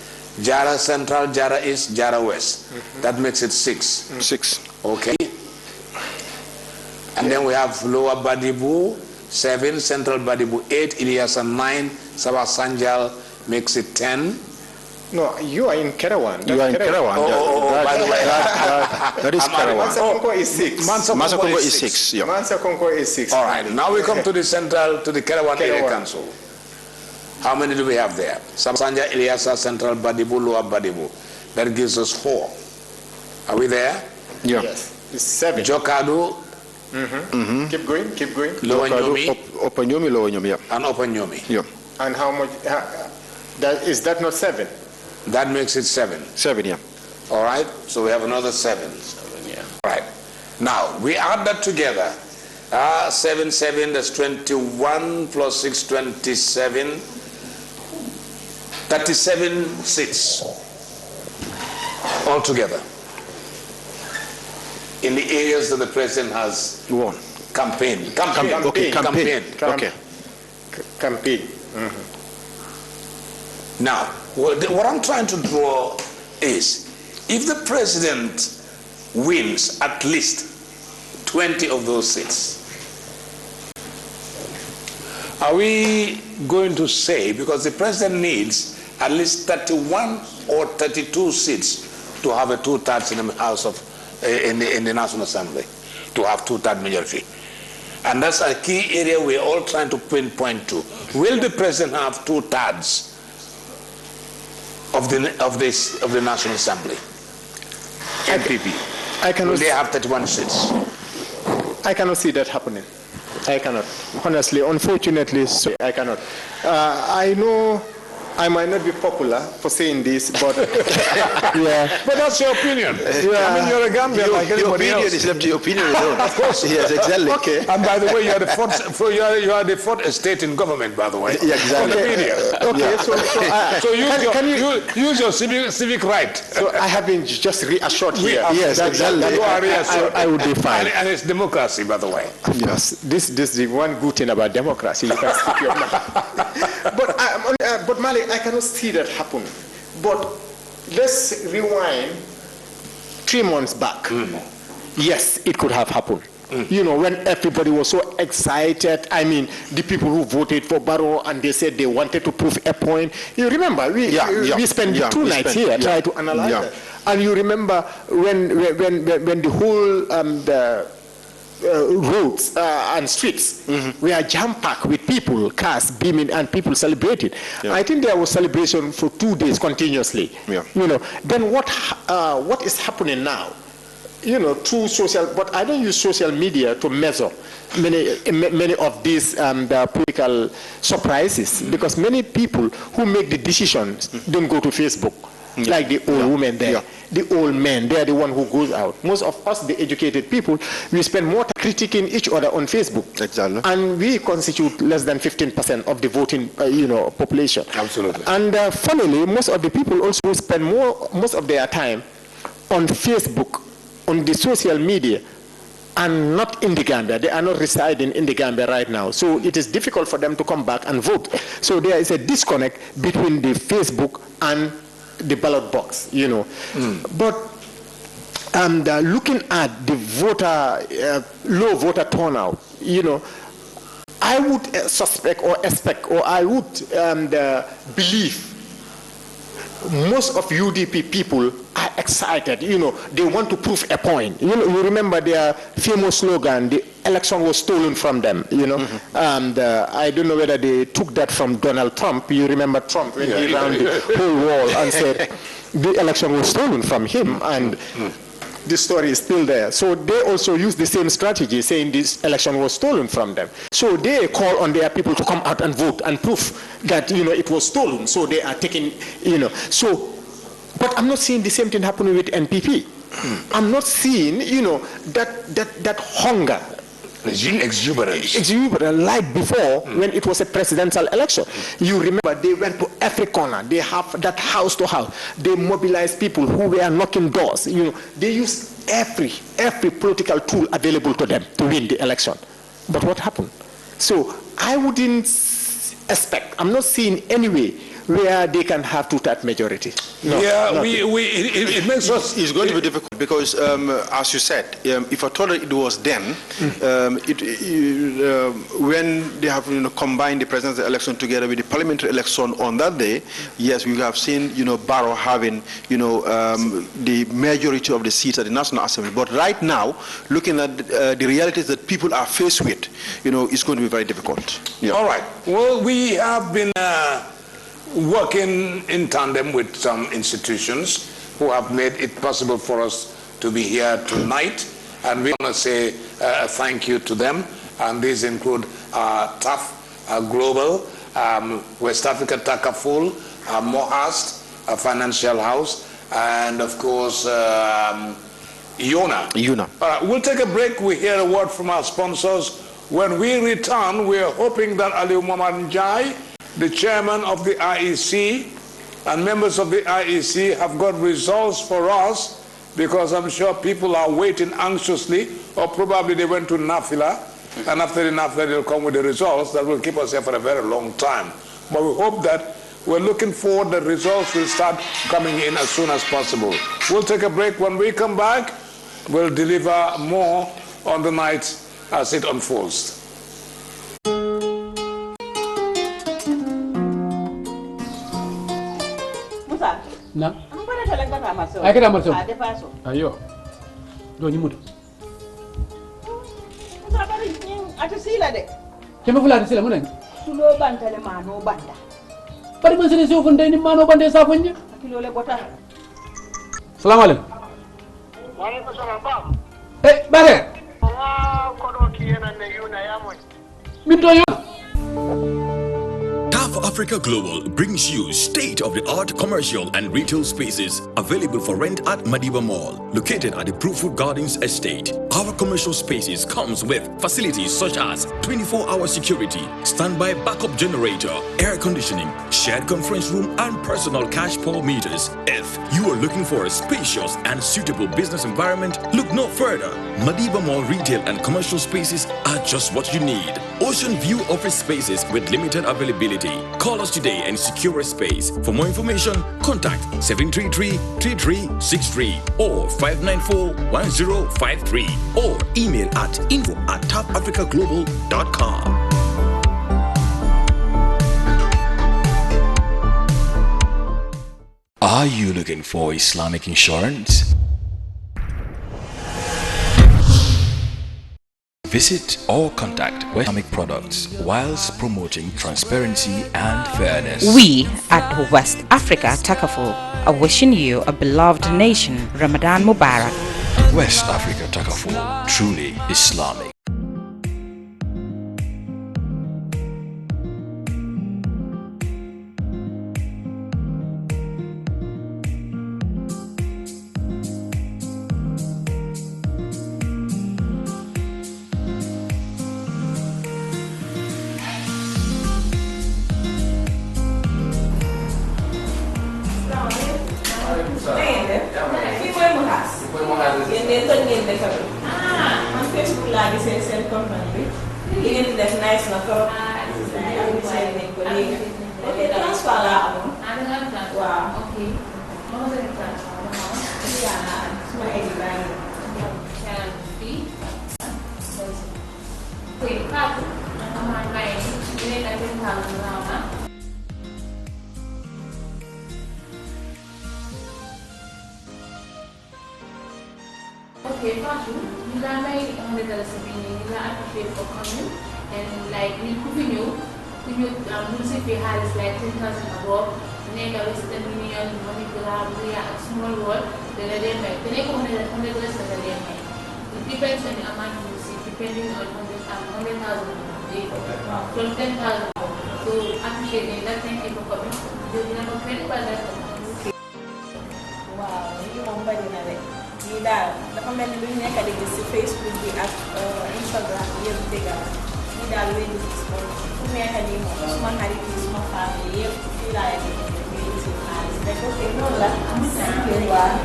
Jara Central, Jara East, Jara West. That makes it 6. 6. Okay. And then we have Lower Badibu, 7, Central Badibu 8, Ilyasa 9, Sabah Sanjal makes it 10. No, you are in Kerawan. You are in Kerawan. By the way. That is Kerawan. Mansa Congo is 6. Mansa Congo is 6. Yeah. Mansa Congo is 6. All right, now we come to the Central, to the Kerawan Area Kerawan. Council. How many do we have there? Sabasanja, Ilyasa, Central Badibu, Lower Badibu. That gives us 4. Are we there? Yeah. Yes. It's 7. Jokadu, Keep going. Lower Nyomi, Upper Nyomi, Lower Nyomi, yeah. and Upper Nyomi. Yeah. And how much? Is that not 7? That makes it 7. 7, yeah. All right, so we have another 7. Yeah. All right, now we add that together. 7, that's 21 plus 6, 27. 37 seats altogether in the areas that the president has Won. campaigned. Okay, campaign. Okay. Campaign. Now, what I'm trying to draw is, if the president wins at least 20 of those seats, are we going to say, because the president needs at least 31 or 32 seats to have a 2/3 in the House of, in the National Assembly, to have 2/3 majority. And that's a key area we're all trying to pinpoint to. Will the president have 2/3 of the National Assembly? NPP. Will they have 31 seats? I cannot see that happening. I cannot. Honestly, unfortunately, so I cannot. I know I might not be popular for saying this, but yeah. But that's your opinion. Yeah. I mean, you're a Gambian like Your anybody opinion else. is left to your opinion alone. Of course. Yes, exactly. Okay. And by the way, you are the fourth estate in government, by the way. Yeah, exactly. For the media. Okay, So use your can civic right. so I have been just reassured here. Yes, exactly. You are reassured. I would be fine. And it's democracy, by the way. Yes, this is the one good thing about democracy. You can speak your mind. But Malik, I cannot see that happen. But let's rewind 3 months back. Yes, it could have happened. You know, when everybody was so excited. I mean, the people who voted for Barrow and they said they wanted to prove a point. You remember, we spent 2 nights here trying to analyze it. And you remember when the whole roads and streets were jam-packed with people, cars beaming, and people celebrated. I think there was celebration for 2 days continuously. You know, then what is happening now? You know, through social, but I don't use social media to measure many of these political surprises, because many people who make the decisions don't go to Facebook. Like the old women there, the old men, they're the one who goes out. Most of us, the educated people, we spend more time critiquing each other on Facebook. Exactly. And we constitute less than 15% of the voting, population. Absolutely. And funnily, most of the people also spend most of their time on Facebook, on the social media, and not in the Gambia. They are not residing in the Gambia right now. So it is difficult for them to come back and vote. So there is a disconnect between the Facebook and the ballot box, you know. But looking at the low voter turnout, you know, I would suspect or expect, or I would believe most of UDP people are excited. You know, they want to prove a point. You know, you remember their famous slogan, the election was stolen from them, you know. And I don't know whether they took that from Donald Trump. You remember Trump when he ran the whole wall and said the election was stolen from him, and the story is still there. So they also use the same strategy, saying this election was stolen from them. So they call on their people to come out and vote and prove that, you know, it was stolen. So they are taking, you know. So, but I'm not seeing the same thing happening with NPP. I'm not seeing, you know, that hunger. Exuberance like before when it was a presidential election. You remember they went to every corner. They have that house to house. They mobilized people who were knocking doors. You know, they used every political tool available to them to win the election. But what happened? So I wouldn't expect. I'm not seeing any way where they can have two-thirds majority. No, it makes us. It's going to be difficult because, as you said, if I told it was then, when they have combined the presidential election together with the parliamentary election on that day, yes, we have seen Barrow having the majority of the seats at the National Assembly. But right now, looking at the realities that people are faced with, it's going to be very difficult. Yeah. All right. Well, we have been working in tandem with some institutions who have made it possible for us to be here tonight, and we want to say thank you to them. And these include TAF Global, West Africa Takaful, Mohast, Financial House, and of course Yona. We'll take a break. We hear a word from our sponsors. When we return, we are hoping that Ali Muhammad Njai, the chairman of the IEC, and members of the IEC have got results for us, because I'm sure people are waiting anxiously, or probably they went to Nafila, and after the Nafila they'll come with the results that will keep us here for a very long time. But we hope that we're looking forward that results will start coming in as soon as possible. We'll take a break. When we come back, we'll deliver more on the night as it unfolds. Na. Ay kada marso. Ayo. Do ni mudu. Musa bari ati sila de. Kema fulani sila munen. Tulo bantale mano banda. Bari man sene so funde ni mano bande sa fanya. Kilo le bota. Assalamu alaikum. Wa alaikum salam ba. Bare. Ko do kiyena ne yuna ya mo. Minto yo. TAF Africa Global brings you state-of-the-art commercial and retail spaces available for rent at Madiba Mall, located at the Bruford Gardens Estate. Our commercial spaces comes with facilities such as 24-hour security, standby backup generator, air conditioning, shared conference room, and personal cash pour meters. If you are looking for a spacious and suitable business environment, look no further. Madiba Mall retail and commercial spaces are just what you need. Ocean View office spaces with limited availability. Call us today and secure a space. For more information, contact 733-3363 or 594-1053 or email at info@tapafricaglobal.com. Are you looking for Islamic insurance? Visit or contact West Islamic Products whilst promoting transparency and fairness. We at West Africa Takaful are wishing you a beloved nation Ramadan Mubarak. West Africa Takaful, truly Islamic. Okay, Fatu, you got my $100 you got appreciate for coming and like we could music we had is like 10,000 above, nega Western Union, money grab, we are a small world, then they make the $100 that they make. It depends on the amount of music, depending on 100,000 from 10,000. So appreciate that, thank you for coming. You never credit by that. Wow, you remember it. Di daal dafa mel ni lu ñu nekk di gis ci Facebook bi ak Instagram yëpp dëgg la di daal lu ñu gis moom fu nekk nii moom suma xarit yi suma famille yëpp fii laa yegg ñu ngi ci xaalis rek ok noonu la waaw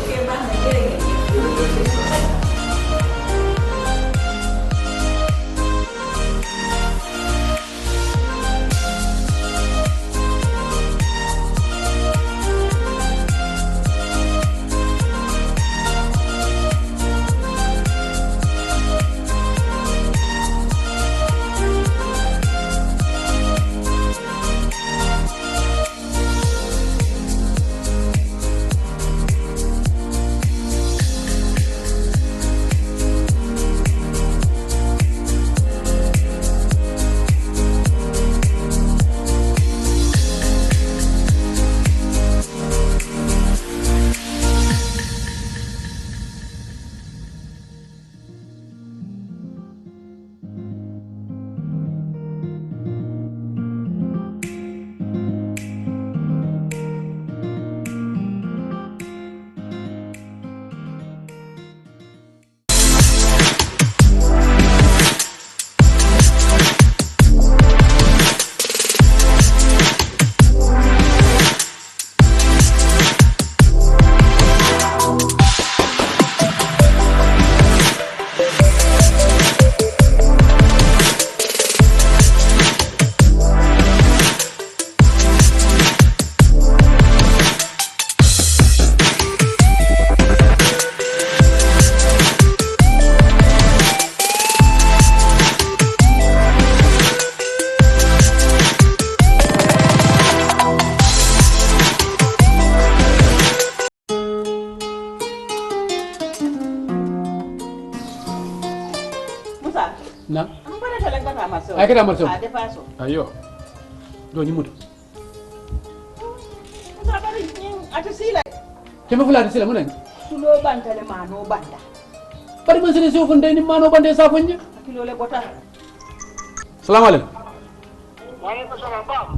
ok baax na jërëjëf. Na. Ampara talaga tama so. Ay kada marso. De paso. Ayo. Do ni mutu. Musa bari ning ata sila. Kema fulani sila munen. Tulo banta le mano banda. Bari man sene so funde ni mano bande sa fanya. Kilo le bota. Assalamu alaikum. Wa alaikum salam ba.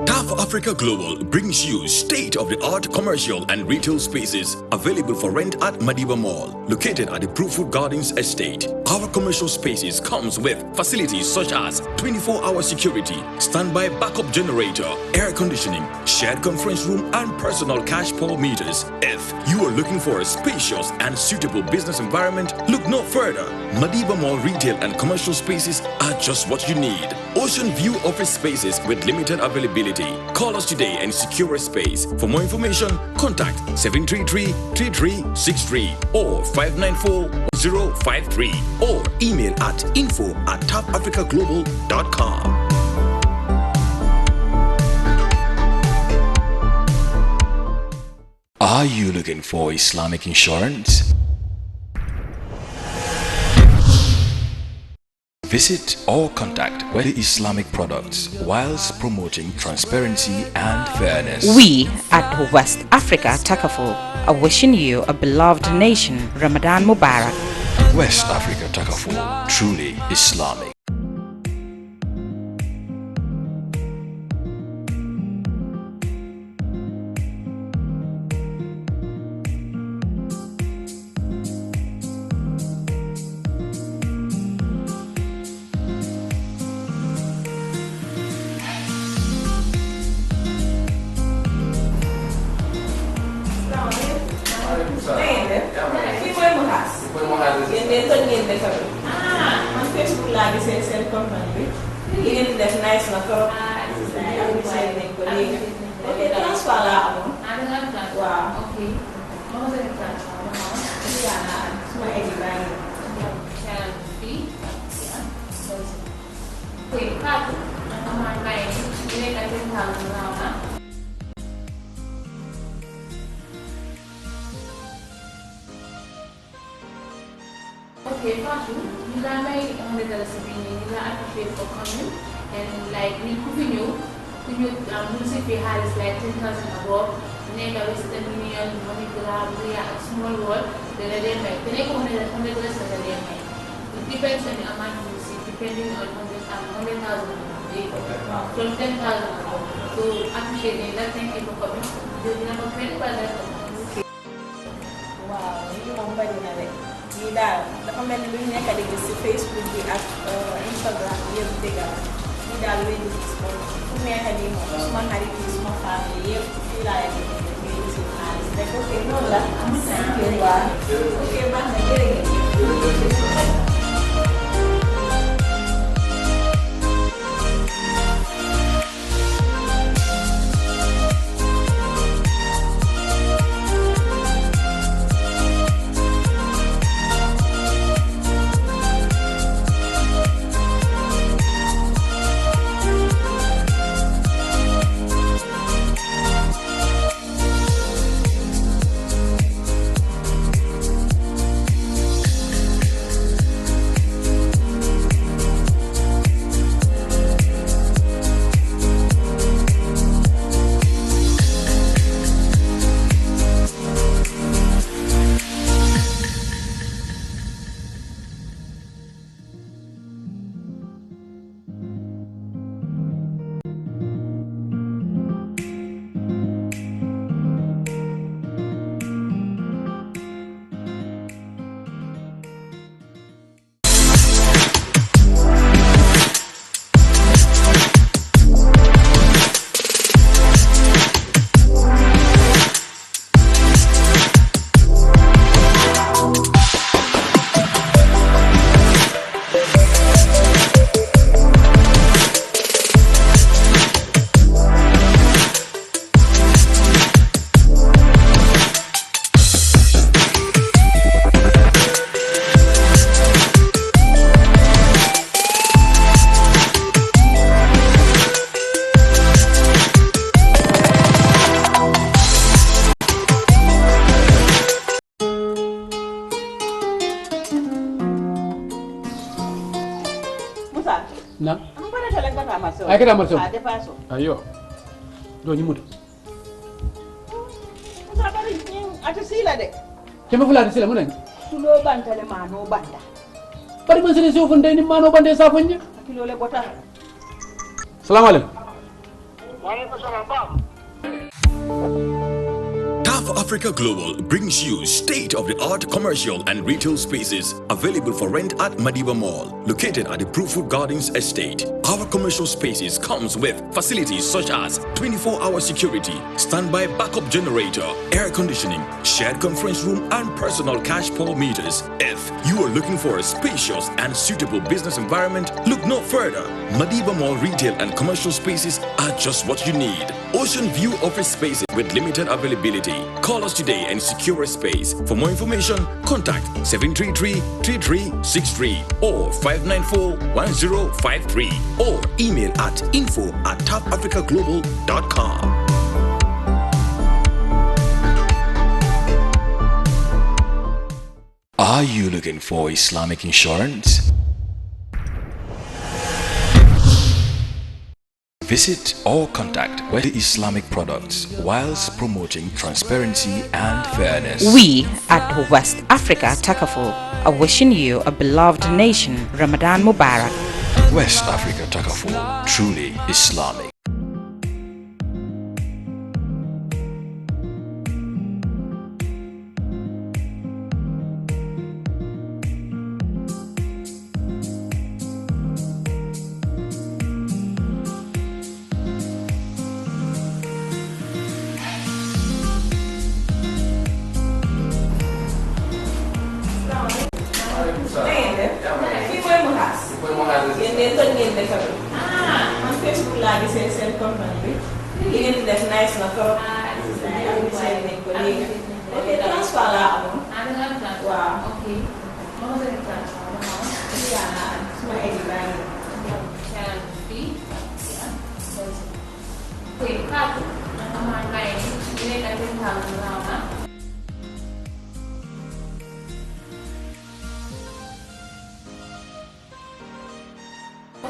TAF Africa Global brings you state-of-the-art commercial and retail spaces available for rent at Madiba Mall, located at the Fruitful Gardens Estate. Our commercial spaces comes with facilities such as 24-hour security, standby backup generator, air conditioning, shared conference room, and personal cash pour meters. If you are looking for a spacious and suitable business environment, look no further. Madiba Mall retail and commercial spaces are just what you need. Ocean View office spaces with limited availability. Call us today and secure a space. For more information, contact 733-3363 or 594-053 or email at info@tapafricaglobal.com. Are you looking for Islamic insurance? Visit or contact West Islamic Products whilst promoting transparency and fairness. We at West Africa Takaful are wishing you a beloved nation Ramadan Mubarak. West Africa Takaful, truly Islamic. Okay, Fatu, you got my $100 you got appreciate for coming and like we could you music we had is like 10,000 above, name a Western Union, MoneyGram, we are a small world, then I didn't make the $100 that I didn't make. It depends on the amount you see, depending on 100,000 from 10,000 above. So appreciate that, thank you for coming. You never credit by that. Wow, you don't buy it. Lii daal dafa mel ni lu ñu nekk di gis ci Facebook bi ak Instagram bi yëpp dëgg la lii daal lu ñu gis moom fu nekk nii moom suma xarit yi suma famille yëpp fii laa leen di gis xaalis rek ok noonu la waaw ok baax na jërëjëf. Nah. Mpana tola ngata maso. Ay kada maso. De paso. Ayo. Do ni mutu. Musa bari ning ata sila de. Kema fulani sila munen. Tulo banta le mano banda. Bari man sene so funde ni mano bande sa fonje. Kilo le bota. Assalamu alaikum. TAF Africa Global brings you state-of-the-art commercial and retail spaces available for rent at Madiba Mall, located at the Bruford Gardens Estate. Our commercial spaces comes with facilities such as 24-hour security, standby backup generator, air conditioning, shared conference room, and personal cash pour meters. If you are looking for a spacious and suitable business environment, look no further. Madiba Mall retail and commercial spaces are just what you need. Ocean view office spaces with limited availability. Call us today and secure a space. For more information, contact 733-3363 or 594-1053 or email at info@tapafricaglobal.com. Are you looking for Islamic insurance? Visit or contact West Islamic Products whilst promoting transparency and fairness. We at West Africa Takaful are wishing you a beloved nation Ramadan Mubarak. West Africa Takaful, truly Islamic.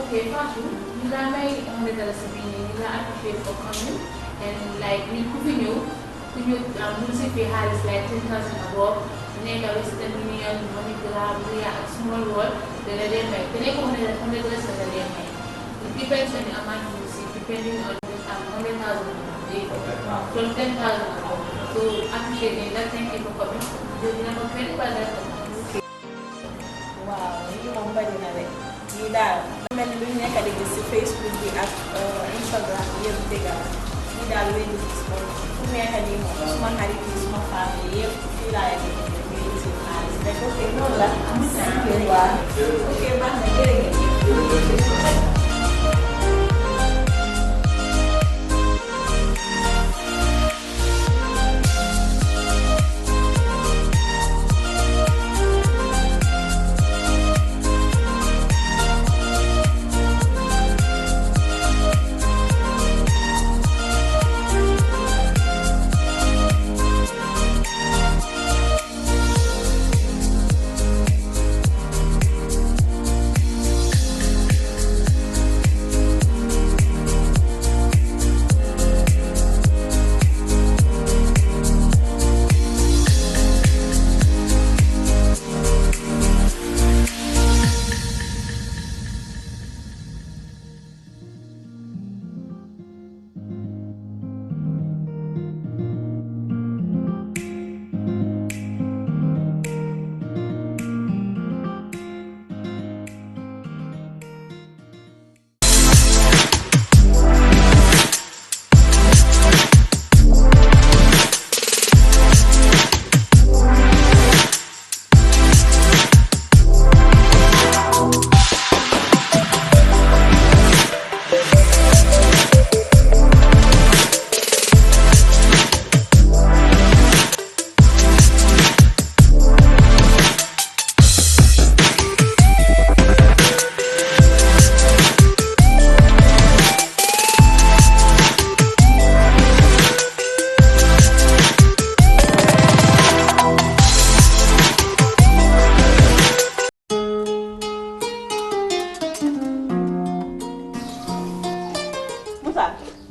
Okay, Fatu, you got my $100 you got appreciate for coming and like we could you municipal has like 10,000 above, name a Western Union, MoneyGram, we are a small world, then they make the $100 that they make. It depends on the amount you see, depending on the 100,000 from 10,000 above. So appreciate that, thank you for coming. You never credit by that. Wow, you remember it. You know, many women can see Facebook, Instagram, you daal wéy di gis ko fu mu nekk nii moom suma xarit yi suma famille yëpp fii laa yegg di si xaalis mais ok noonu la waaw ok baax na jërëjëf.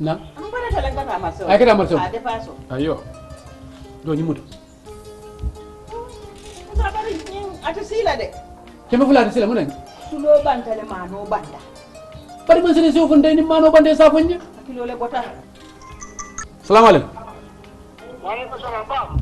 Nah. Mpana tola ngata maso. Ay kada maso. Ade paso. Ayo. Do ni mutu. Sabari nying ata sila de. Kema fulani sila munen. Tulo bantale mano banda. Bari man sene so funde ni mano bande sa fonje. kilo le bota. Salaam alaikum. Walaikum salam, Bob.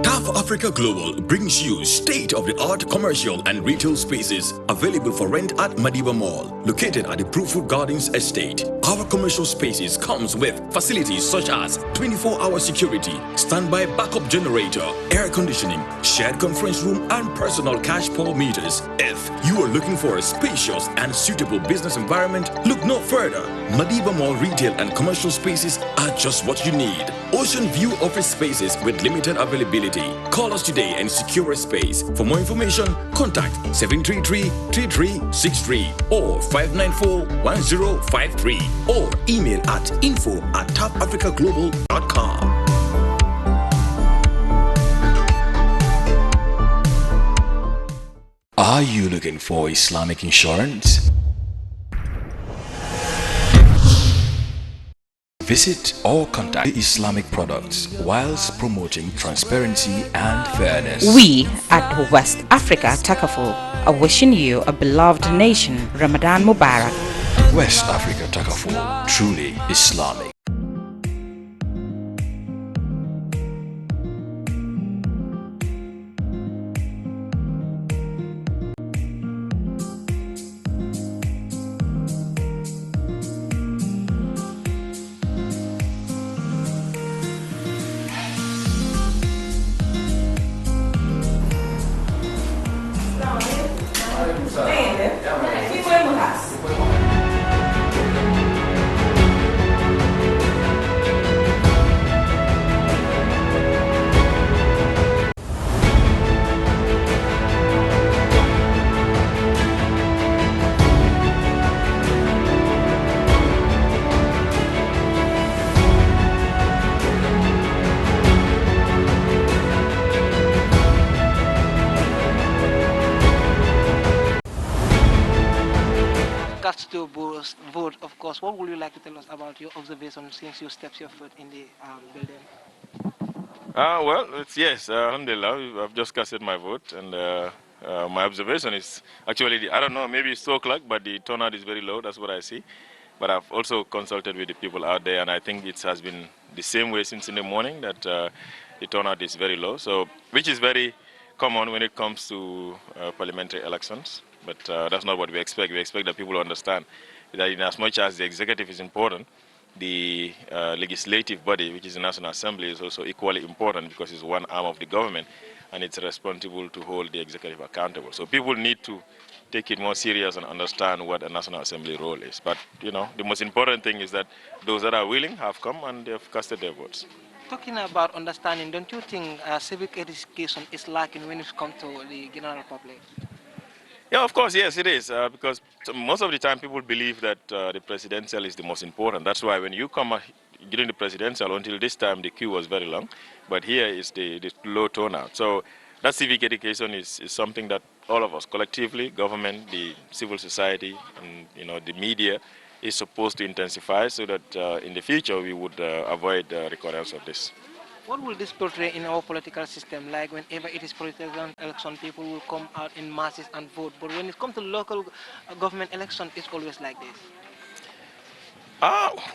TAF Africa Global brings you state-of-the-art commercial and retail spaces available for rent at Madiba Mall, located at the Fruitful Gardens Estate. Our commercial spaces comes with facilities such as 24-hour security, standby backup generator, air conditioning, shared conference room, and personal cash pour meters. If you are looking for a spacious and suitable business environment, look no further. Madiba Mall retail and commercial spaces are just what you need. Ocean view office spaces with limited availability. Call us today and secure a space. For more information, contact 733-3363 or 594-1053 or email at info@tapafricaglobal.com. Are you looking for Islamic insurance? Visit or contact Islamic products whilst promoting transparency and fairness. We at West Africa Takaful are wishing you a beloved nation, Ramadan Mubarak. West Africa Takaful, truly Islamic. To vote, of course, what would you like to tell us about your observation since you stepped your foot in the building? Well, yes, alhamdulillah, I've just casted my vote, and my observation is actually, I don't know, maybe it's 2 o'clock, but the turnout is very low, that's what I see. But I've also consulted with the people out there, and I think it has been the same way since in the morning, that the turnout is very low, so which is very common when it comes to parliamentary elections. But that's not what we expect. We expect that people understand that in as much as the executive is important, the legislative body, which is the National Assembly, is also equally important because it's one arm of the government and it's responsible to hold the executive accountable. So people need to take it more serious and understand what a National Assembly role is. But, you know, the most important thing is that those that are willing have come and they've casted their votes. Talking about understanding, don't you think civic education is lacking when it comes to the general public? Yeah, of course, yes, it is, because most of the time people believe that the presidential is the most important. That's why when you come during the presidential, until this time, the queue was very long, but here is the low turnout. So that civic education is something that all of us, collectively, government, the civil society, and the media, is supposed to intensify so that in the future we would avoid recurrence of this. What will this portray in our political system? Like whenever it is political election, people will come out in masses and vote. But when it comes to local government election, it's always like this.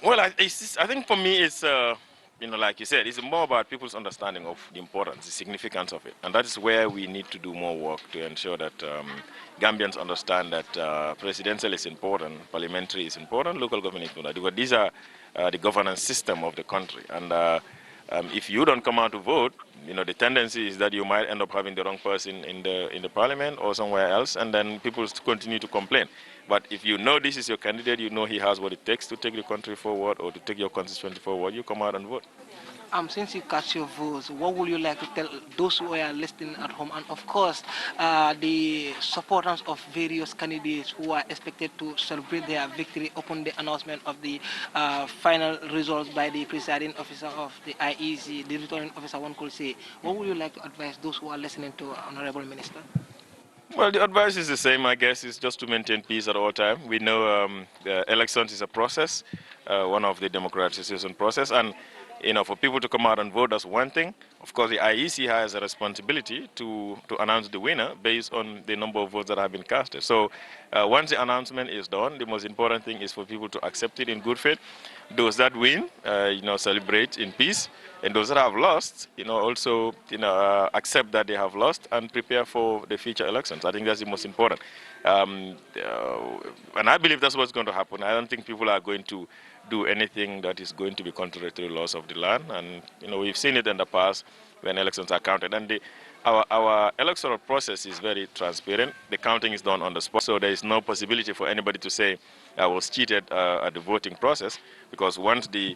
Well, I think for me it's, like you said, it's more about people's understanding of the importance, the significance of it. And that is where we need to do more work to ensure that Gambians understand that presidential is important, parliamentary is important, local government is important. Because these are the governance system of the country. And if you don't come out to vote, the tendency is that you might end up having the wrong person in the parliament or somewhere else, and then people continue to complain. But if you know this is your candidate, you know he has what it takes to take the country forward or to take your constituency forward, you come out and vote. Since you cast your votes, what would you like to tell those who are listening at home, and of course the supporters of various candidates who are expected to celebrate their victory upon the announcement of the final results by the presiding officer of the IEC, the returning officer, one could say? What would you like to advise those who are listening to Honorable Minister? Well, the advice is the same, I guess, is just to maintain peace at all times. We know the elections is a process, one of the democratization process, and For people to come out and vote, that's one thing. Of course, the IEC has a responsibility to announce the winner based on the number of votes that have been casted. So once the announcement is done, the most important thing is for people to accept it in good faith. Those that win, celebrate in peace. And those that have lost, also, accept that they have lost and prepare for the future elections. I think that's the most important. And I believe that's what's going to happen. I don't think people are going to do anything that is going to be contrary to the laws of the land. And, we've seen it in the past when elections are counted. And our electoral process is very transparent. The counting is done on the spot, so there is no possibility for anybody to say I was cheated at the voting process, because once the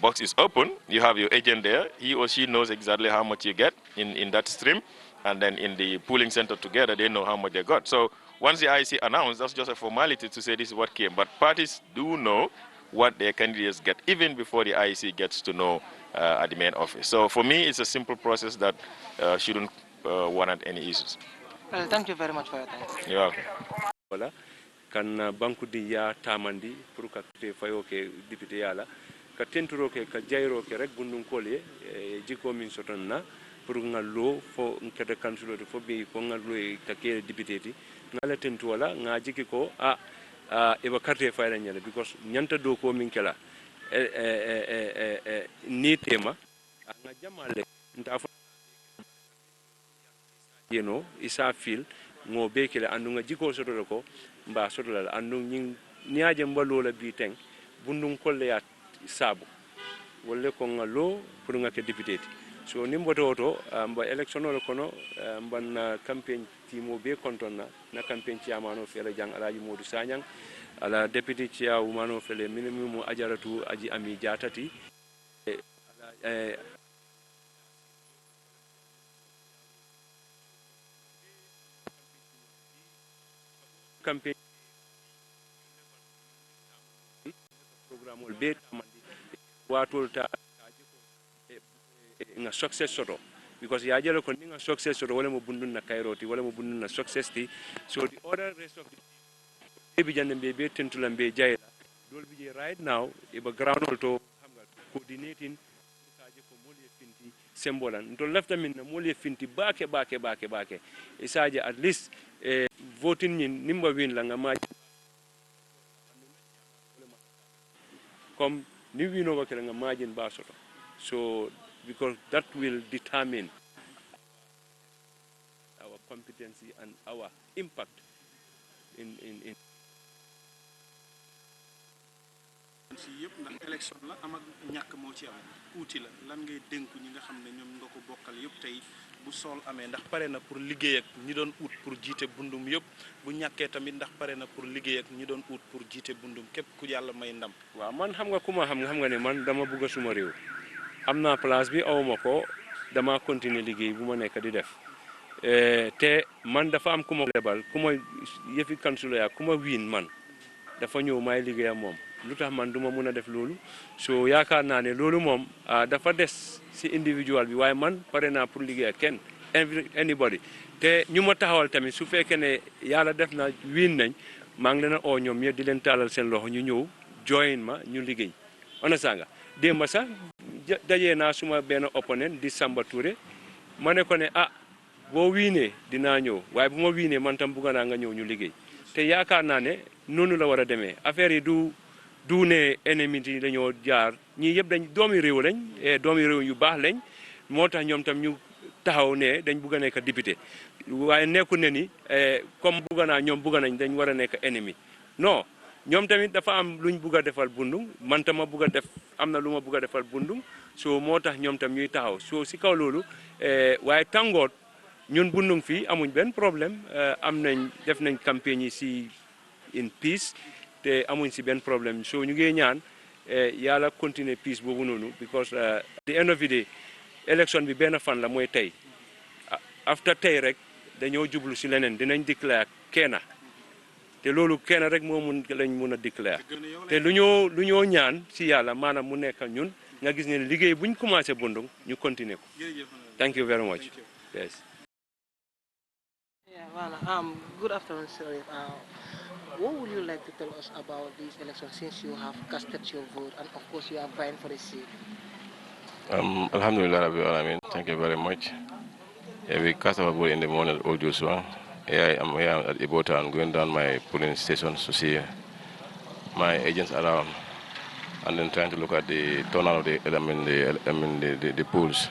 box is open, you have your agent there. He or she knows exactly how much you get in that stream, and then in the polling center together, they know how much they got. So once the IEC announced, that's just a formality to say this is what came. But parties do know what their candidates get, even before the IEC gets to know at the main office. So for me, it's a simple process that shouldn't warrant any issues. Well, thank you very much for your time. You're welcome. Voilà. Kan banku di ya tamandi pour ka te fayo ke député yala ka tenturo ke ka jayro ke rek bundun kolye jiko min sotonna pour ngallo fo nkede kansulo fo be ko ngallo ka ke député ti ngala tentu wala nga jiki ko e ba carte fayla nyala because nyanta do ko min kala ni tema nga jamale nta fo isa fil ngo be kele andu nga jiko soto ko mba soto la andu nyin niaje mbalo la bi teng bundum kolle ya sabu wolle ko ngalo pour nga ke député so nimboto oto mba election o kono mban campaign timo be kontonna na campaign ciamano fele jang alaji modou sagnang ala député cia umano fele minimum ajaratu aji ami jatati campaign programme ol be tamandi watol ta nga success soto because ya jelo ko nga success soto wala mo bundun na kairoti wala mo bundun na success ti so the other rest of the be jande be tentulam be jayla dol bi right now e ba ground to hamga coordinating kaje ko moli finti sembolan to lafta min na moli finti bake isaje at least voting nimba win la nga ma comme ni wino ko nga majin ba soto so because that will determine our competency and our impact in si yëpp ndax élection la am ak ñàkk moo ci am uuti la lan ngay dénku ñi nga xam ne ñoom nga ko bokkal yëpp tey bu sool amee ndax pare na pour liggéey ak ñi doon ut pour jiite bundum yëpp bu ñàkkee tamit ndax pare na pour liggéey ak ñi doon ut pour jiite bundum képp ku yàlla may ndam. waaw man xam nga ku ma xam nga ne man dama bëgg suma réew am naa place bi awma ko dama continuer liggéey bu ma nekk di def te man dafa am ku ma lebal ku ma yëfi kansulo ya ku ma wiin man dafa ñëw may liggéey ak moom lu tax man duma mun a def loolu so yaakaar naa ne loolu moom dafa des si individual bi waaye man pare naa pour liggéey ak kenn anybody te ñu ma taxawal tamit su fekkee ne yàlla def na wiin nañ maa ngi leen a oo ñoom ñëpp di leen taalal seen loxo ñu ñëw join ma ñu liggéey ona sanga démb sax dajee naa suma benn opponent di Samba Touré ma ne ko ne boo wiinee dinaa ñëw waaye bu ma wiinee man tam bugga naa nga ñëw ñu liggéey te yaakaar naa ne noonu la war a demee affaire yi du ne ennemi yi dañoo jaar ñii yëpp dañ doomi réew lañ doomi réew yu baax lañ moo tax ñoom tam ñu taxaw ne dañ bugg a nekk député waaye nekku ne ni comme bugga naa ñoom bugga nañ dañ war a nekk ennemi non ñoom tamit dafa am luñ bugg a defal bundung man tam ma bugg a def am na lu ma bugg a defal bundung so moo tax ñoom tam ñuy taxaw so si kaw loolu waaye tàngoot ñun bundung fii amuñ benn problème am nañ def nañ campagne yi si in peace te amuñ si benn problème so ñu ngi ñaan yàlla continuer peace boobu noonu because the end of the day élection bi benn fan la mooy tey after tey rek dañoo jublu si leneen dinañ déclare kenn te loolu kenn rek moo lañ mun a déclare te lu ñoo ñaan si yàlla maanaam mu nekk ñun nga gis ne liggéey buñ commencé bundung ñu continuer ko thank you very much yes. Yeah, well, good afternoon, sir. What would you like to tell us about this election since you have casted your vote and of course you are vying for the seat? Alhamdulillah, Rabbil Alamin. Thank you very much. Yeah, we cast our vote in the morning at Old Joshua. Yeah, I'm here at Ibota and going down my polling stations to see my agents around, and then trying to look at the turnout of the polls.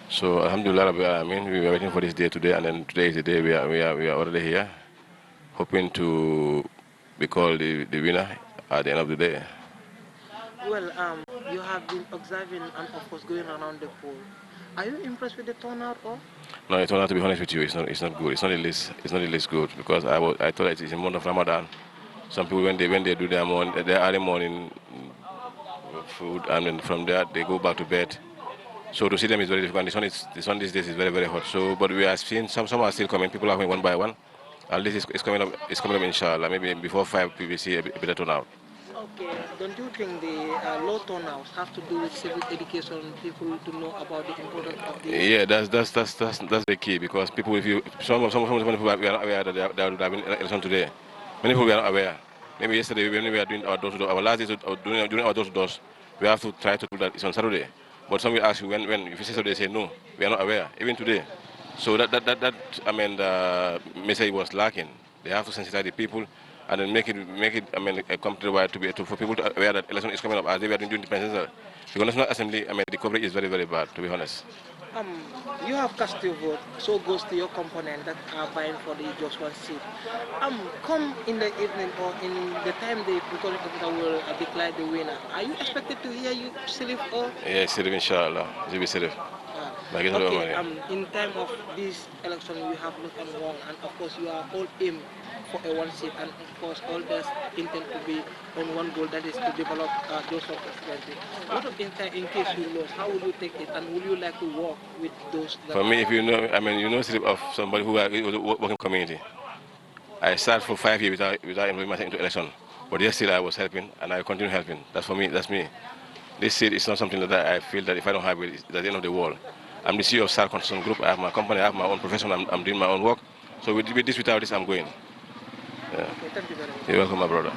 So Alhamdulillah, Rabbil Alamin, we were waiting for this day today, and then today is the day we are already here, hoping to be called the winner at the end of the day. Well, you have been observing and of course going around the poll. Are you impressed with the turnout or? No, it turned out, to be honest with you, it's not good. It's not the least good because I thought it's in the month of Ramadan. Some people when they do their early morning food, and then from there they go back to bed. So to see them is very difficult. The sun these days is very, very hot. So but we are seeing some are still coming. People are coming one by one. At least it's coming up. It's coming up, inshallah. Maybe before 5 we will see a better turnout. Okay, don't you think the low turnouts have to do with civic education, people to know about the importance of the... Yeah, that's the key, because people, if you some people are not aware that they are having election today. Many people are not aware. Maybe yesterday when we were doing our door to door, our last day doing our door to doors, we have to try to do that. It's on Saturday, but some will ask you when if you say Saturday, they say no, we are not aware. Even today, so that I mean the message was lacking. They have to sensitize the people and then make it I mean a company for people to aware that election is coming up as they were doing the presidential. Because National Assembly, I mean the coverage is very, very bad, to be honest. You have cast your vote, so goes to your component that are buying for the just one seat. Come in the evening or in the time the recording officer will declare the winner. Are you expected to hear you Sirif or? Yeah, Sirif, inshallah. It will be Sirif. Okay, in time of this election we have looked and won, and of course you are all aim for a one seat, and of course all this intend to be on one goal, that is to develop those of presidency. What of in case you lose, how will you take it, and would you like to work with those? For me, if you know, I mean, you know, Sirif of somebody who was working community. I started for 5 years without involving myself into election, but yet still I was helping, and I continue helping. That's for me. That's me. This seat is not something that I feel that if I don't have it, it's at the end of the world. I'm the CEO of SAR Construction Group. I have my company. I have my own profession. I'm doing my own work. So with this, without this, I'm going. Yeah. Okay, thank you very much. You're welcome, my brother.